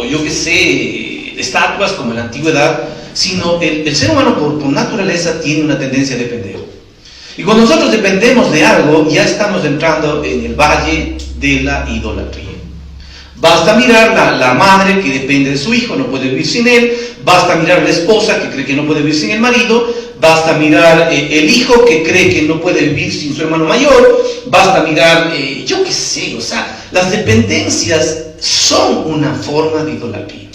yo qué sé, estatuas como en la antigüedad, sino el ser humano por naturaleza tiene una tendencia a depender. Y cuando nosotros dependemos de algo, ya estamos entrando en el valle de la idolatría. Basta mirar la madre que depende de su hijo, no puede vivir sin él. Basta mirar la esposa que cree que no puede vivir sin el marido. Basta mirar el hijo que cree que no puede vivir sin su hermano mayor. Basta mirar, yo qué sé, o sea, las dependencias son una forma de idolatría.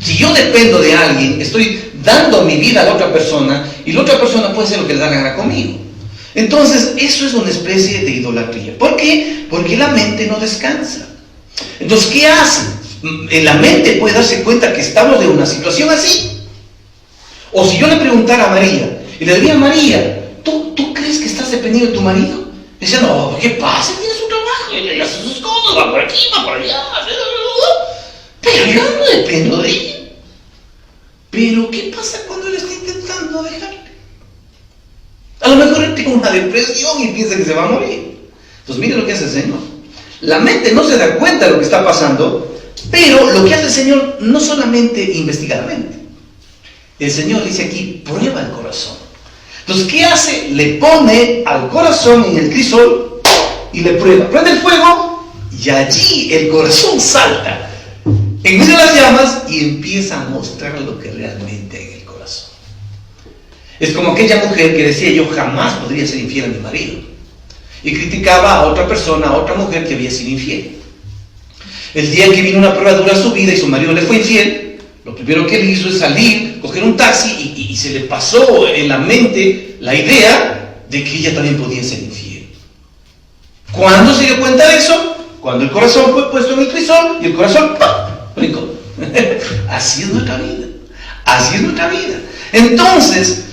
Si yo dependo de alguien, estoy dando mi vida a la otra persona y la otra persona puede hacer lo que le da la gana conmigo. Entonces, eso es una especie de idolatría. ¿Por qué? Porque la mente no descansa. Entonces, ¿qué hace? La mente puede darse cuenta que estamos en una situación así. O si yo le preguntara a María, y le diría a María, ¿tú crees que estás dependiendo de tu marido? Y decía, no, ¿qué pasa? Tiene su trabajo, ella hace sus cosas, va por aquí, va por allá. Pero yo no dependo de ella. Pero, ¿qué pasa cuando él está intentando dejarle? A lo mejor él tiene una depresión y piensa que se va a morir. Entonces, mire lo que hace el Señor. La mente no se da cuenta de lo que está pasando, pero lo que hace el Señor no solamente investiga la mente. El Señor dice aquí, prueba el corazón. Entonces, ¿qué hace? Le pone al corazón en el crisol y le prueba. Prende el fuego y allí el corazón salta en medio de las llamas y empieza a mostrar lo que realmente hay en el corazón. Es como aquella mujer que decía, yo jamás podría ser infiel a mi marido. Y criticaba a otra persona, a otra mujer que había sido infiel. El día en que vino una prueba dura a su vida y su marido le fue infiel, lo primero que él hizo es salir, coger un taxi y se le pasó en la mente la idea de que ella también podía ser infiel. ¿Cuándo se dio cuenta de eso? Cuando el corazón fue puesto en el crisol y el corazón ¡pam! Brincó. Así es nuestra vida. Así es nuestra vida. Entonces,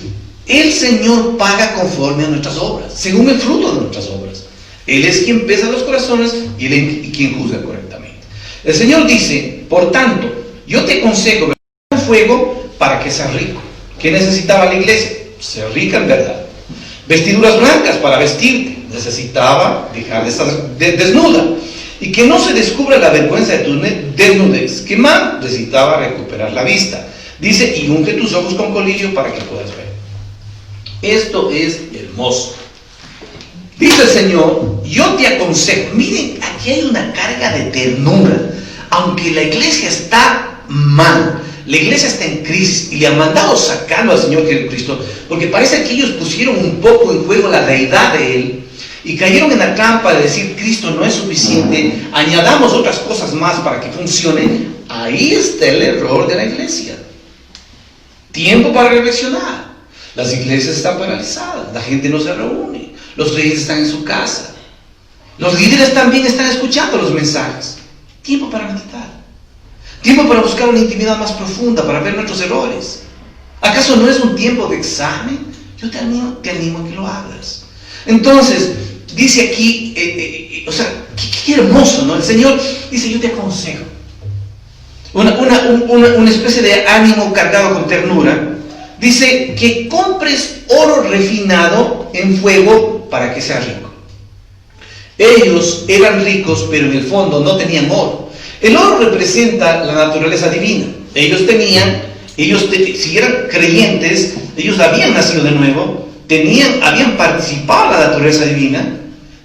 el Señor paga conforme a nuestras obras, según el fruto de nuestras obras. Él es quien pesa los corazones y Él es quien juzga correctamente. El Señor dice, por tanto, yo te aconsejo ver el fuego para que seas rico. ¿Qué necesitaba la iglesia? Ser rica en verdad. Vestiduras blancas para vestirte. Necesitaba dejar de estar desnuda. Y que no se descubra la vergüenza de tu desnudez. ¿Qué más? Necesitaba recuperar la vista. Dice, y unge tus ojos con colirio para que puedas ver. Esto es hermoso. Dice el Señor, yo te aconsejo. Miren, aquí hay una carga de ternura. Aunque la iglesia está mal, la iglesia está en crisis y le han mandado sacarlo al Señor Jesucristo, porque parece que ellos pusieron un poco en juego la deidad de Él y cayeron en la trampa de decir Cristo no es suficiente, añadamos otras cosas más para que funcione. Ahí está el error de la iglesia. Tiempo para reflexionar. Las iglesias están paralizadas, la gente no se reúne, los reyes están en su casa, los líderes también están escuchando los mensajes. Tiempo para meditar, tiempo para buscar una intimidad más profunda, para ver nuestros errores. ¿Acaso no es un tiempo de examen? Yo te animo a que lo hagas. Entonces, dice aquí, o sea, qué hermoso, ¿no? El Señor dice, yo te aconsejo. Una especie de ánimo cargado con ternura. Dice que compres oro refinado en fuego para que seas rico. Ellos eran ricos, pero en el fondo no tenían oro. El oro representa la naturaleza divina. Si eran creyentes, ellos habían nacido de nuevo, habían participado en la naturaleza divina,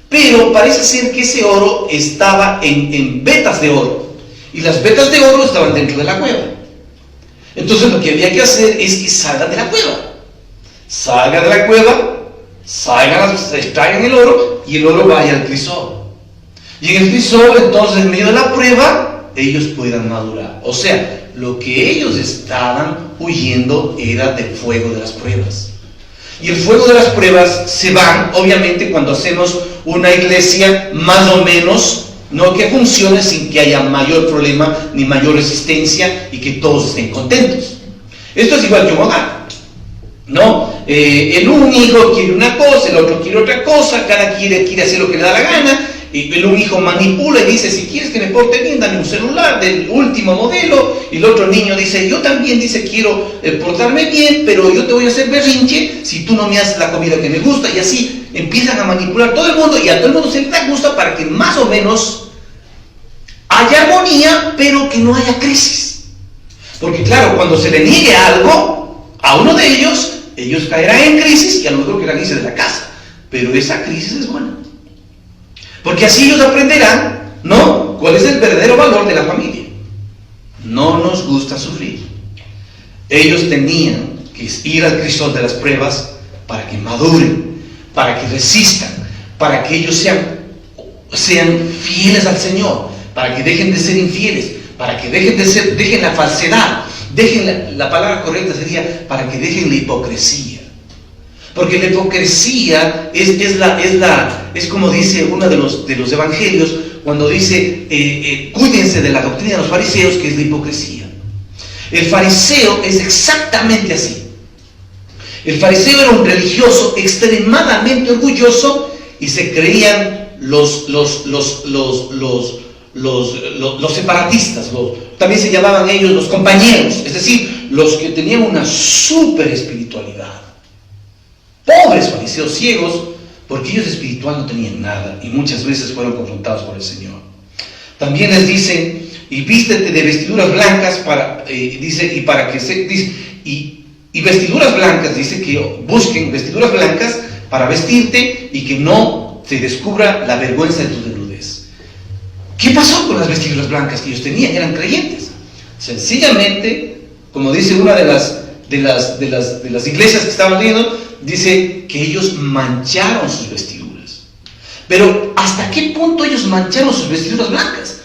pero parece ser que ese oro estaba en vetas de oro. Y las vetas de oro estaban dentro de la cueva. Entonces lo que había que hacer es que salgan de la cueva. Salgan de la cueva, extraigan el oro y el oro vaya al crisol. Y en el crisol, entonces, en medio de la prueba, ellos puedan madurar. O sea, lo que ellos estaban huyendo era del fuego de las pruebas. Y el fuego de las pruebas se van, obviamente, cuando hacemos una iglesia más o menos, no que funcione sin que haya mayor problema ni mayor resistencia y que todos estén contentos. Esto es igual que un hogar, ¿no? Un hijo quiere una cosa, el otro quiere otra cosa, cada quiere hacer lo que le da la gana. Un hijo manipula y dice, si quieres que me porte bien, dame un celular del último modelo. Y el otro niño dice, yo también quiero portarme bien, pero yo te voy a hacer berrinche si tú no me haces la comida que me gusta. Y así empiezan a manipular todo el mundo y a todo el mundo se le gusta para que más o menos haya armonía, pero que no haya crisis. Porque claro, cuando se le niegue algo a uno de ellos caerán en crisis y a lo mejor querrán irse de la casa. Pero esa crisis es buena. Porque así ellos aprenderán, ¿no?, cuál es el verdadero valor de la familia. No nos gusta sufrir. Ellos tenían que ir al crisol de las pruebas para que maduren, para que resistan, para que ellos sean fieles al Señor, para que dejen de ser infieles, para que dejen la falsedad, dejen la palabra correcta sería para que dejen la hipocresía. Porque la hipocresía es como dice uno de los evangelios, cuando dice, cuídense de la doctrina de los fariseos, que es la hipocresía. El fariseo es exactamente así. El fariseo era un religioso extremadamente orgulloso y se creían los separatistas, también se llamaban ellos los compañeros, es decir, los que tenían una super espiritualidad. Pobres fariseos ciegos, porque ellos espiritual no tenían nada y muchas veces fueron confrontados por el Señor. También les dice, y vístete de vestiduras blancas y vestiduras blancas, dice que busquen vestiduras blancas para vestirte y que no se descubra la vergüenza de tu desnudez. ¿Qué pasó con las vestiduras blancas que ellos tenían? Eran creyentes. Sencillamente, como dice una de las iglesias que estaban viendo, dice que ellos mancharon sus vestiduras. Pero ¿hasta qué punto ellos mancharon sus vestiduras blancas?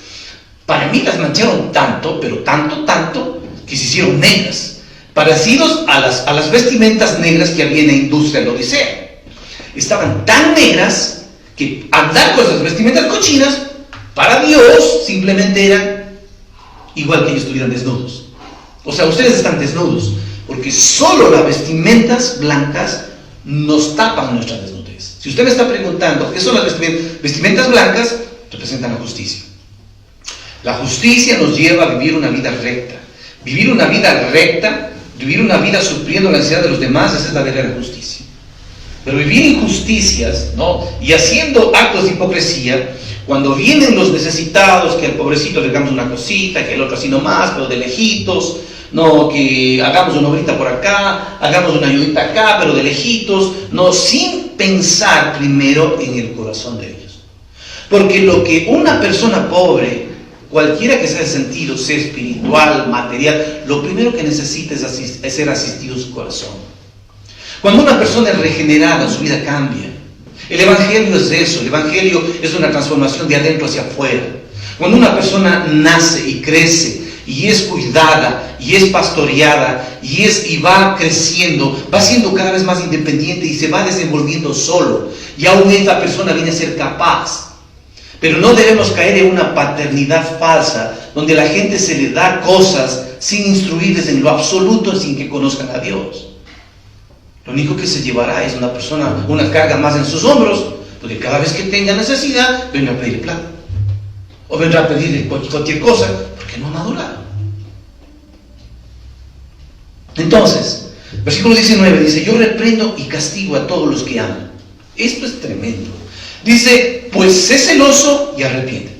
Para mí las mancharon tanto, pero tanto, que se hicieron negras, parecidos a las vestimentas negras que había en la industria de la Odisea. Estaban tan negras que andar con esas vestimentas cochinas, para Dios simplemente eran igual que ellos estuvieran desnudos. O sea, ustedes están desnudos, porque solo las vestimentas blancas nos tapan nuestra desnudez. Si usted me está preguntando qué son las vestimentas blancas, representan la justicia. La justicia nos lleva a vivir una vida recta. Vivir una vida recta, vivir una vida supliendo la necesidad de los demás, esa es la verdadera justicia. Pero vivir injusticias, ¿no?, y haciendo actos de hipocresía, cuando vienen los necesitados, que al pobrecito le damos una cosita, que el otro así nomás, pero de lejitos, no, que hagamos una obrita por acá, hagamos una ayudita acá, pero de lejitos, no, sin pensar primero en el corazón de ellos. Porque lo que una persona pobre, cualquiera que sea el sentido, sea espiritual, material, lo primero que necesita es ser asistido su corazón. Cuando una persona es regenerada, su vida cambia. El Evangelio es eso, el Evangelio es una transformación de adentro hacia afuera. Cuando una persona nace y crece, y es cuidada, y es pastoreada, y va creciendo, va siendo cada vez más independiente y se va desenvolviendo solo, y aún esta persona viene a ser capaz. Pero no debemos caer en una paternidad falsa, donde la gente se le da cosas sin instruirles en lo absoluto, sin que conozcan a Dios. Lo único que se llevará es una persona, una carga más en sus hombros, porque cada vez que tenga necesidad, vendrá a pedir plata. O vendrá a pedirle cualquier cosa, porque no ha madurado. Entonces, versículo 19 dice, yo reprendo y castigo a todos los que aman. Esto es tremendo. Dice, pues sé celoso y arrepiente.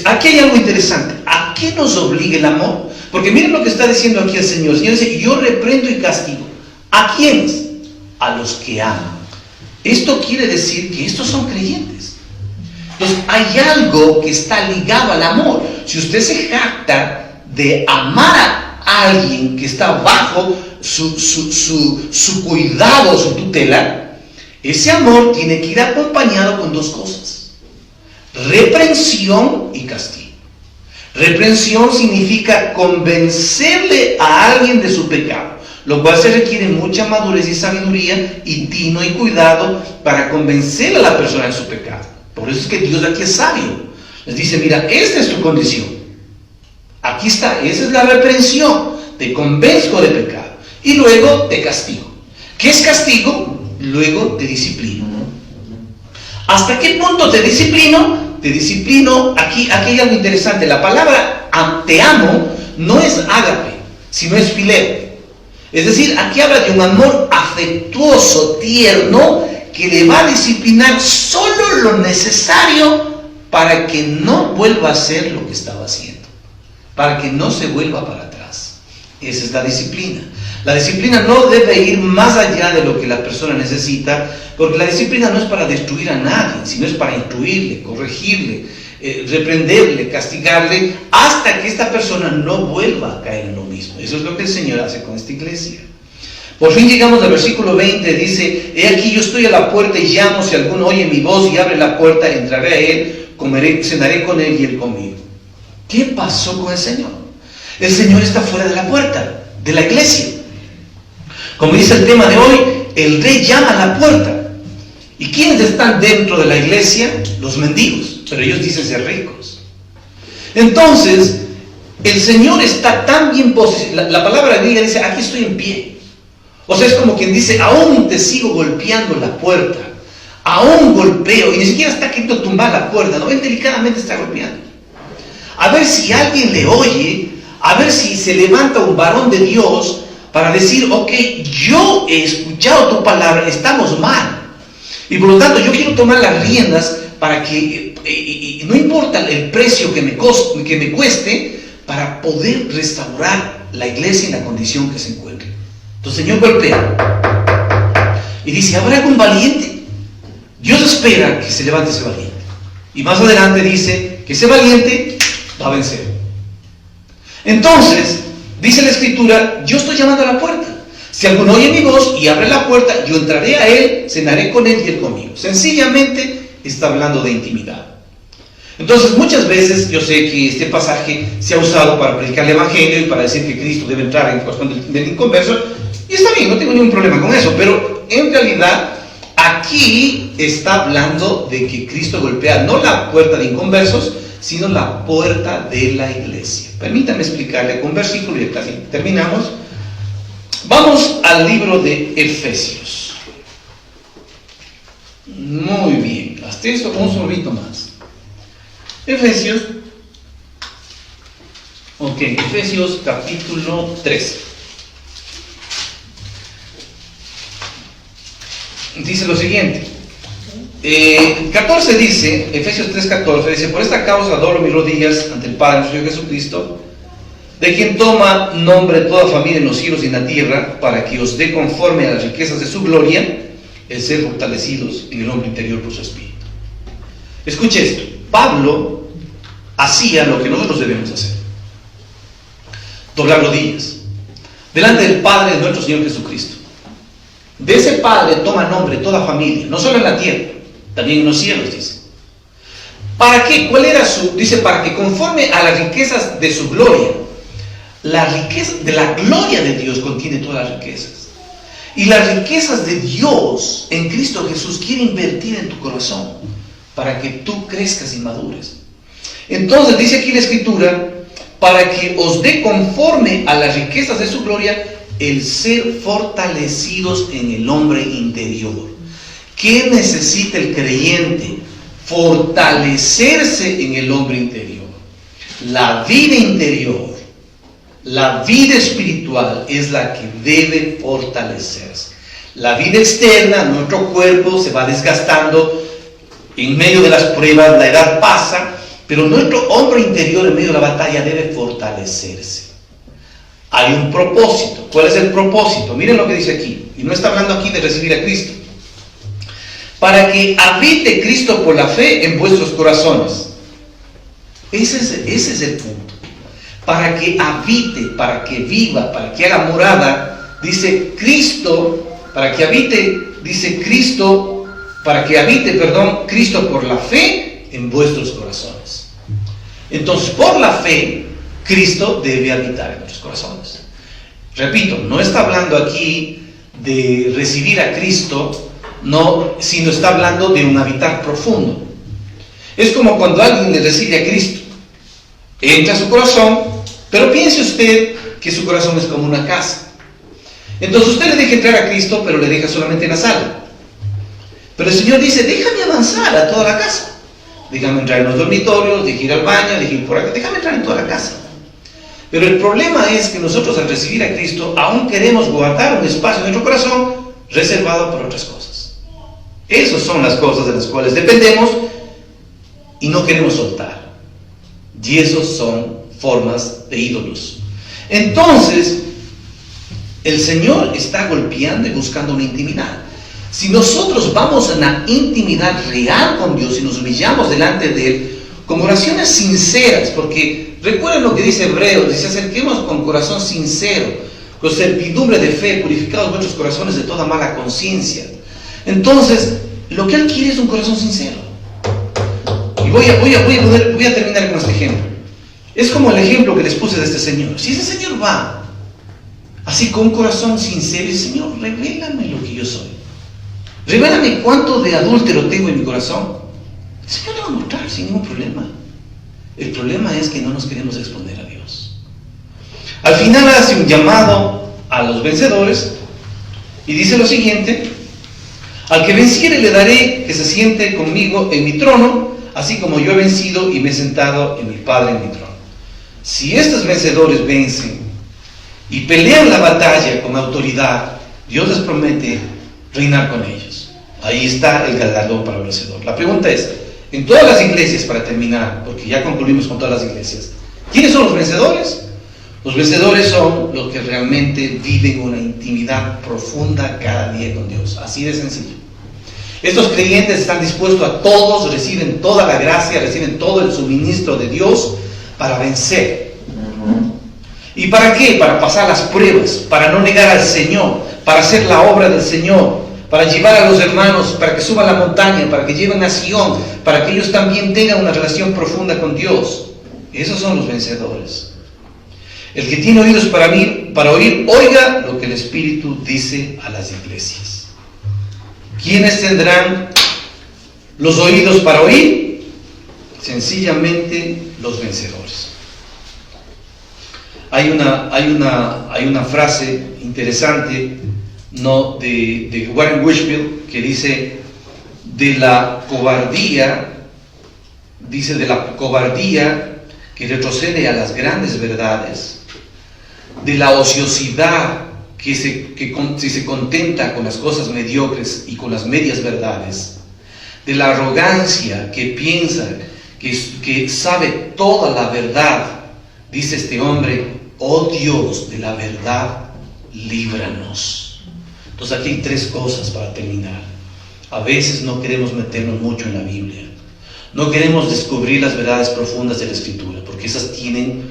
Aquí hay algo interesante. ¿A qué nos obliga el amor? Porque miren lo que está diciendo aquí el Señor. El Señor dice, yo reprendo y castigo. ¿A quiénes? A los que aman. Esto quiere decir que estos son creyentes. Entonces hay algo que está ligado al amor. Si usted se jacta de amar a alguien que está bajo su cuidado, su tutela, ese amor tiene que ir acompañado con dos cosas: reprensión y castigo. Reprensión significa convencerle a alguien de su pecado, lo cual se requiere mucha madurez y sabiduría y tino y cuidado para convencer a la persona de su pecado. Por eso es que Dios aquí es sabio. Les dice, mira, esta es tu condición. Aquí está, esa es la reprensión. Te convenzco de pecado y luego te castigo. ¿Qué es castigo? Luego te disciplino. ¿Hasta qué punto te disciplino? Te disciplino, aquí hay algo interesante. La palabra te amo no es ágape, sino es fileo. Es decir, aquí habla de un amor afectuoso, tierno, que le va a disciplinar solo lo necesario para que no vuelva a hacer lo que estaba haciendo, para que no se vuelva para atrás. Esa es la disciplina. La disciplina no debe ir más allá de lo que la persona necesita, porque la disciplina no es para destruir a nadie, sino es para instruirle, corregirle, reprenderle, castigarle, hasta que esta persona no vuelva a caer en lo mismo. Eso es lo que el Señor hace con esta iglesia. Por fin llegamos al versículo 20, dice: he aquí yo estoy a la puerta y llamo, si alguno oye mi voz y abre la puerta, entraré a él, comeré, cenaré con él y él conmigo. ¿Qué pasó con el Señor? El Señor está fuera de la puerta de la iglesia. Como dice el tema de hoy, el rey llama a la puerta. ¿Y quiénes están dentro de la iglesia? Los mendigos, pero ellos dicen ser ricos. Entonces, el Señor está tan bien posicionado. La palabra griega dice: aquí estoy en pie. O sea, es como quien dice: aún te sigo golpeando la puerta, aún golpeo, y ni siquiera está queriendo tumbar la puerta, no, él delicadamente está golpeando. A ver si alguien le oye, a ver si se levanta un varón de Dios para decir: ok, yo he escuchado tu palabra, estamos mal, y por lo tanto yo quiero tomar las riendas para que, no importa el precio que me cueste, para poder restaurar la iglesia en la condición que se encuentre. Entonces el Señor golpea y dice: ¿habrá algún valiente? Dios espera que se levante ese valiente. Y más adelante dice que ese valiente va a vencer. Entonces, dice la Escritura: yo estoy llamando a la puerta. Si alguno oye mi voz y abre la puerta, yo entraré a él, cenaré con él y él conmigo. Sencillamente está hablando de intimidad. Entonces, muchas veces yo sé que este pasaje se ha usado para predicar el Evangelio y para decir que Cristo debe entrar en cuestión del inconverso. Y está bien, no tengo ningún problema con eso, pero en realidad aquí está hablando de que Cristo golpea no la puerta de inconversos, sino la puerta de la iglesia. Permítame explicarle con versículo y casi terminamos. Vamos al libro de Efesios. Muy bien, hasta esto un sorbito más. Efesios capítulo 13. Dice lo siguiente, 14 dice, Efesios 3:14, dice: por esta causa doblo mis rodillas ante el Padre nuestro Señor Jesucristo, de quien toma nombre toda familia en los cielos y en la tierra, para que os dé conforme a las riquezas de su gloria, el ser fortalecidos en el hombre interior por su espíritu. Escuche esto, Pablo hacía lo que nosotros debemos hacer: doblar rodillas delante del Padre de nuestro Señor Jesucristo. De ese Padre toma nombre toda familia, no solo en la tierra, también en los cielos, dice. ¿Para qué? ¿Cuál era su? Dice: para que conforme a las riquezas de su gloria. La riqueza de la gloria de Dios contiene todas las riquezas. Y las riquezas de Dios en Cristo Jesús quiere invertir en tu corazón para que tú crezcas y madures. Entonces dice aquí la Escritura: para que os dé conforme a las riquezas de su gloria, el ser fortalecidos en el hombre interior. ¿Qué necesita el creyente? Fortalecerse en el hombre interior. La vida interior, la vida espiritual es la que debe fortalecerse. La vida externa, nuestro cuerpo se va desgastando en medio de las pruebas, la edad pasa, pero nuestro hombre interior en medio de la batalla debe fortalecerse. Hay un propósito. ¿Cuál es el propósito? Miren lo que dice aquí. Y no está hablando aquí de recibir a Cristo. Para que habite Cristo por la fe en vuestros corazones. Ese es el punto. Para que habite, para que viva, para que haga morada, dice Cristo, para que habite, dice Cristo, para que habite, Cristo por la fe en vuestros corazones. Entonces, por la fe, Cristo debe habitar en nuestros corazones. Repito, no está hablando aquí de recibir a Cristo, no, sino está hablando de un habitar profundo. Es como cuando alguien le recibe a Cristo, entra a su corazón, pero piense usted que su corazón es como una casa. Entonces usted le deja entrar a Cristo, pero le deja solamente en la sala. Pero el Señor dice: déjame avanzar a toda la casa. Déjame entrar en los dormitorios, déjame ir al baño, déjame ir por acá, déjame entrar en toda la casa. Pero el problema es que nosotros, al recibir a Cristo, aún queremos guardar un espacio en nuestro corazón reservado para otras cosas. Esas son las cosas de las cuales dependemos y no queremos soltar. Y esos son formas de ídolos. Entonces, El Señor está golpeando y buscando una intimidad. Si nosotros vamos a una intimidad real con Dios y nos humillamos delante de Él, con oraciones sinceras, porque recuerden lo que dice Hebreos, dice: acerquemos con corazón sincero, con certidumbre de fe, purificados vuestros corazones de toda mala conciencia. Entonces, lo que Él quiere es un corazón sincero. Y voy a terminar con este ejemplo. Es como el ejemplo que les puse de este señor. Si ese señor va así con un corazón sincero y dice: Señor, revélame lo que yo soy, revélame cuánto de adúltero tengo en mi corazón, el Señor le va a mostrar sin ningún problema. El problema es que no nos queremos exponer a Dios. Al final hace un llamado a los vencedores y dice lo siguiente: al que venciere le daré que se siente conmigo en mi trono, así como yo he vencido y me he sentado en mi Padre en mi trono. Si estos vencedores vencen y pelean la batalla con autoridad, Dios les promete reinar con ellos. Ahí está el galardón para el vencedor. La pregunta es, en todas las iglesias, para terminar, porque ya concluimos con todas las iglesias, ¿quiénes son los vencedores? Los vencedores son los que realmente viven una intimidad profunda cada día con Dios. Así de sencillo. Estos creyentes están dispuestos a todos, reciben toda la gracia, reciben todo el suministro de Dios para vencer. ¿Y para qué? Para pasar las pruebas, para no negar al Señor, para hacer la obra del Señor, para llevar a los hermanos, para que suban la montaña, para que lleven a Sion, para que ellos también tengan una relación profunda con Dios. Esos son los vencedores. El que tiene oídos para oír, oiga lo que el Espíritu dice a las iglesias. ¿Quiénes tendrán los oídos para oír? Sencillamente los vencedores. Hay una frase interesante, ¿no?, de Warren Wiersbe, que dice: de la cobardía que retrocede a las grandes verdades, de la ociosidad que se contenta con las cosas mediocres y con las medias verdades, de la arrogancia que piensa que sabe toda la verdad, dice este hombre: oh Dios de la verdad, líbranos. Entonces aquí hay tres cosas para terminar. A veces no queremos meternos mucho en la Biblia, no queremos descubrir las verdades profundas de la Escritura, porque esas tienen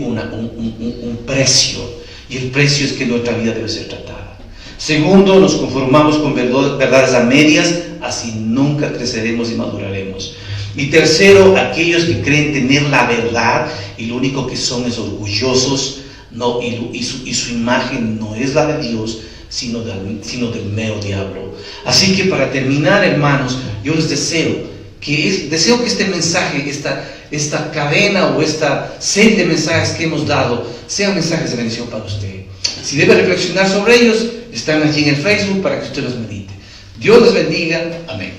un precio, y el precio es que nuestra vida debe ser tratada. Segundo, nos conformamos con verdades a medias, así nunca creceremos y maduraremos. Y tercero, aquellos que creen tener la verdad y lo único que son es orgullosos, ¿no? y su imagen no es la de Dios, sino del mero diablo. Así que para terminar, hermanos, yo les deseo que este mensaje, esta cadena o esta serie de mensajes que hemos dado, sean mensajes de bendición para usted. Si debe reflexionar sobre ellos, están allí en el Facebook para que usted los medite. Dios les bendiga. Amén.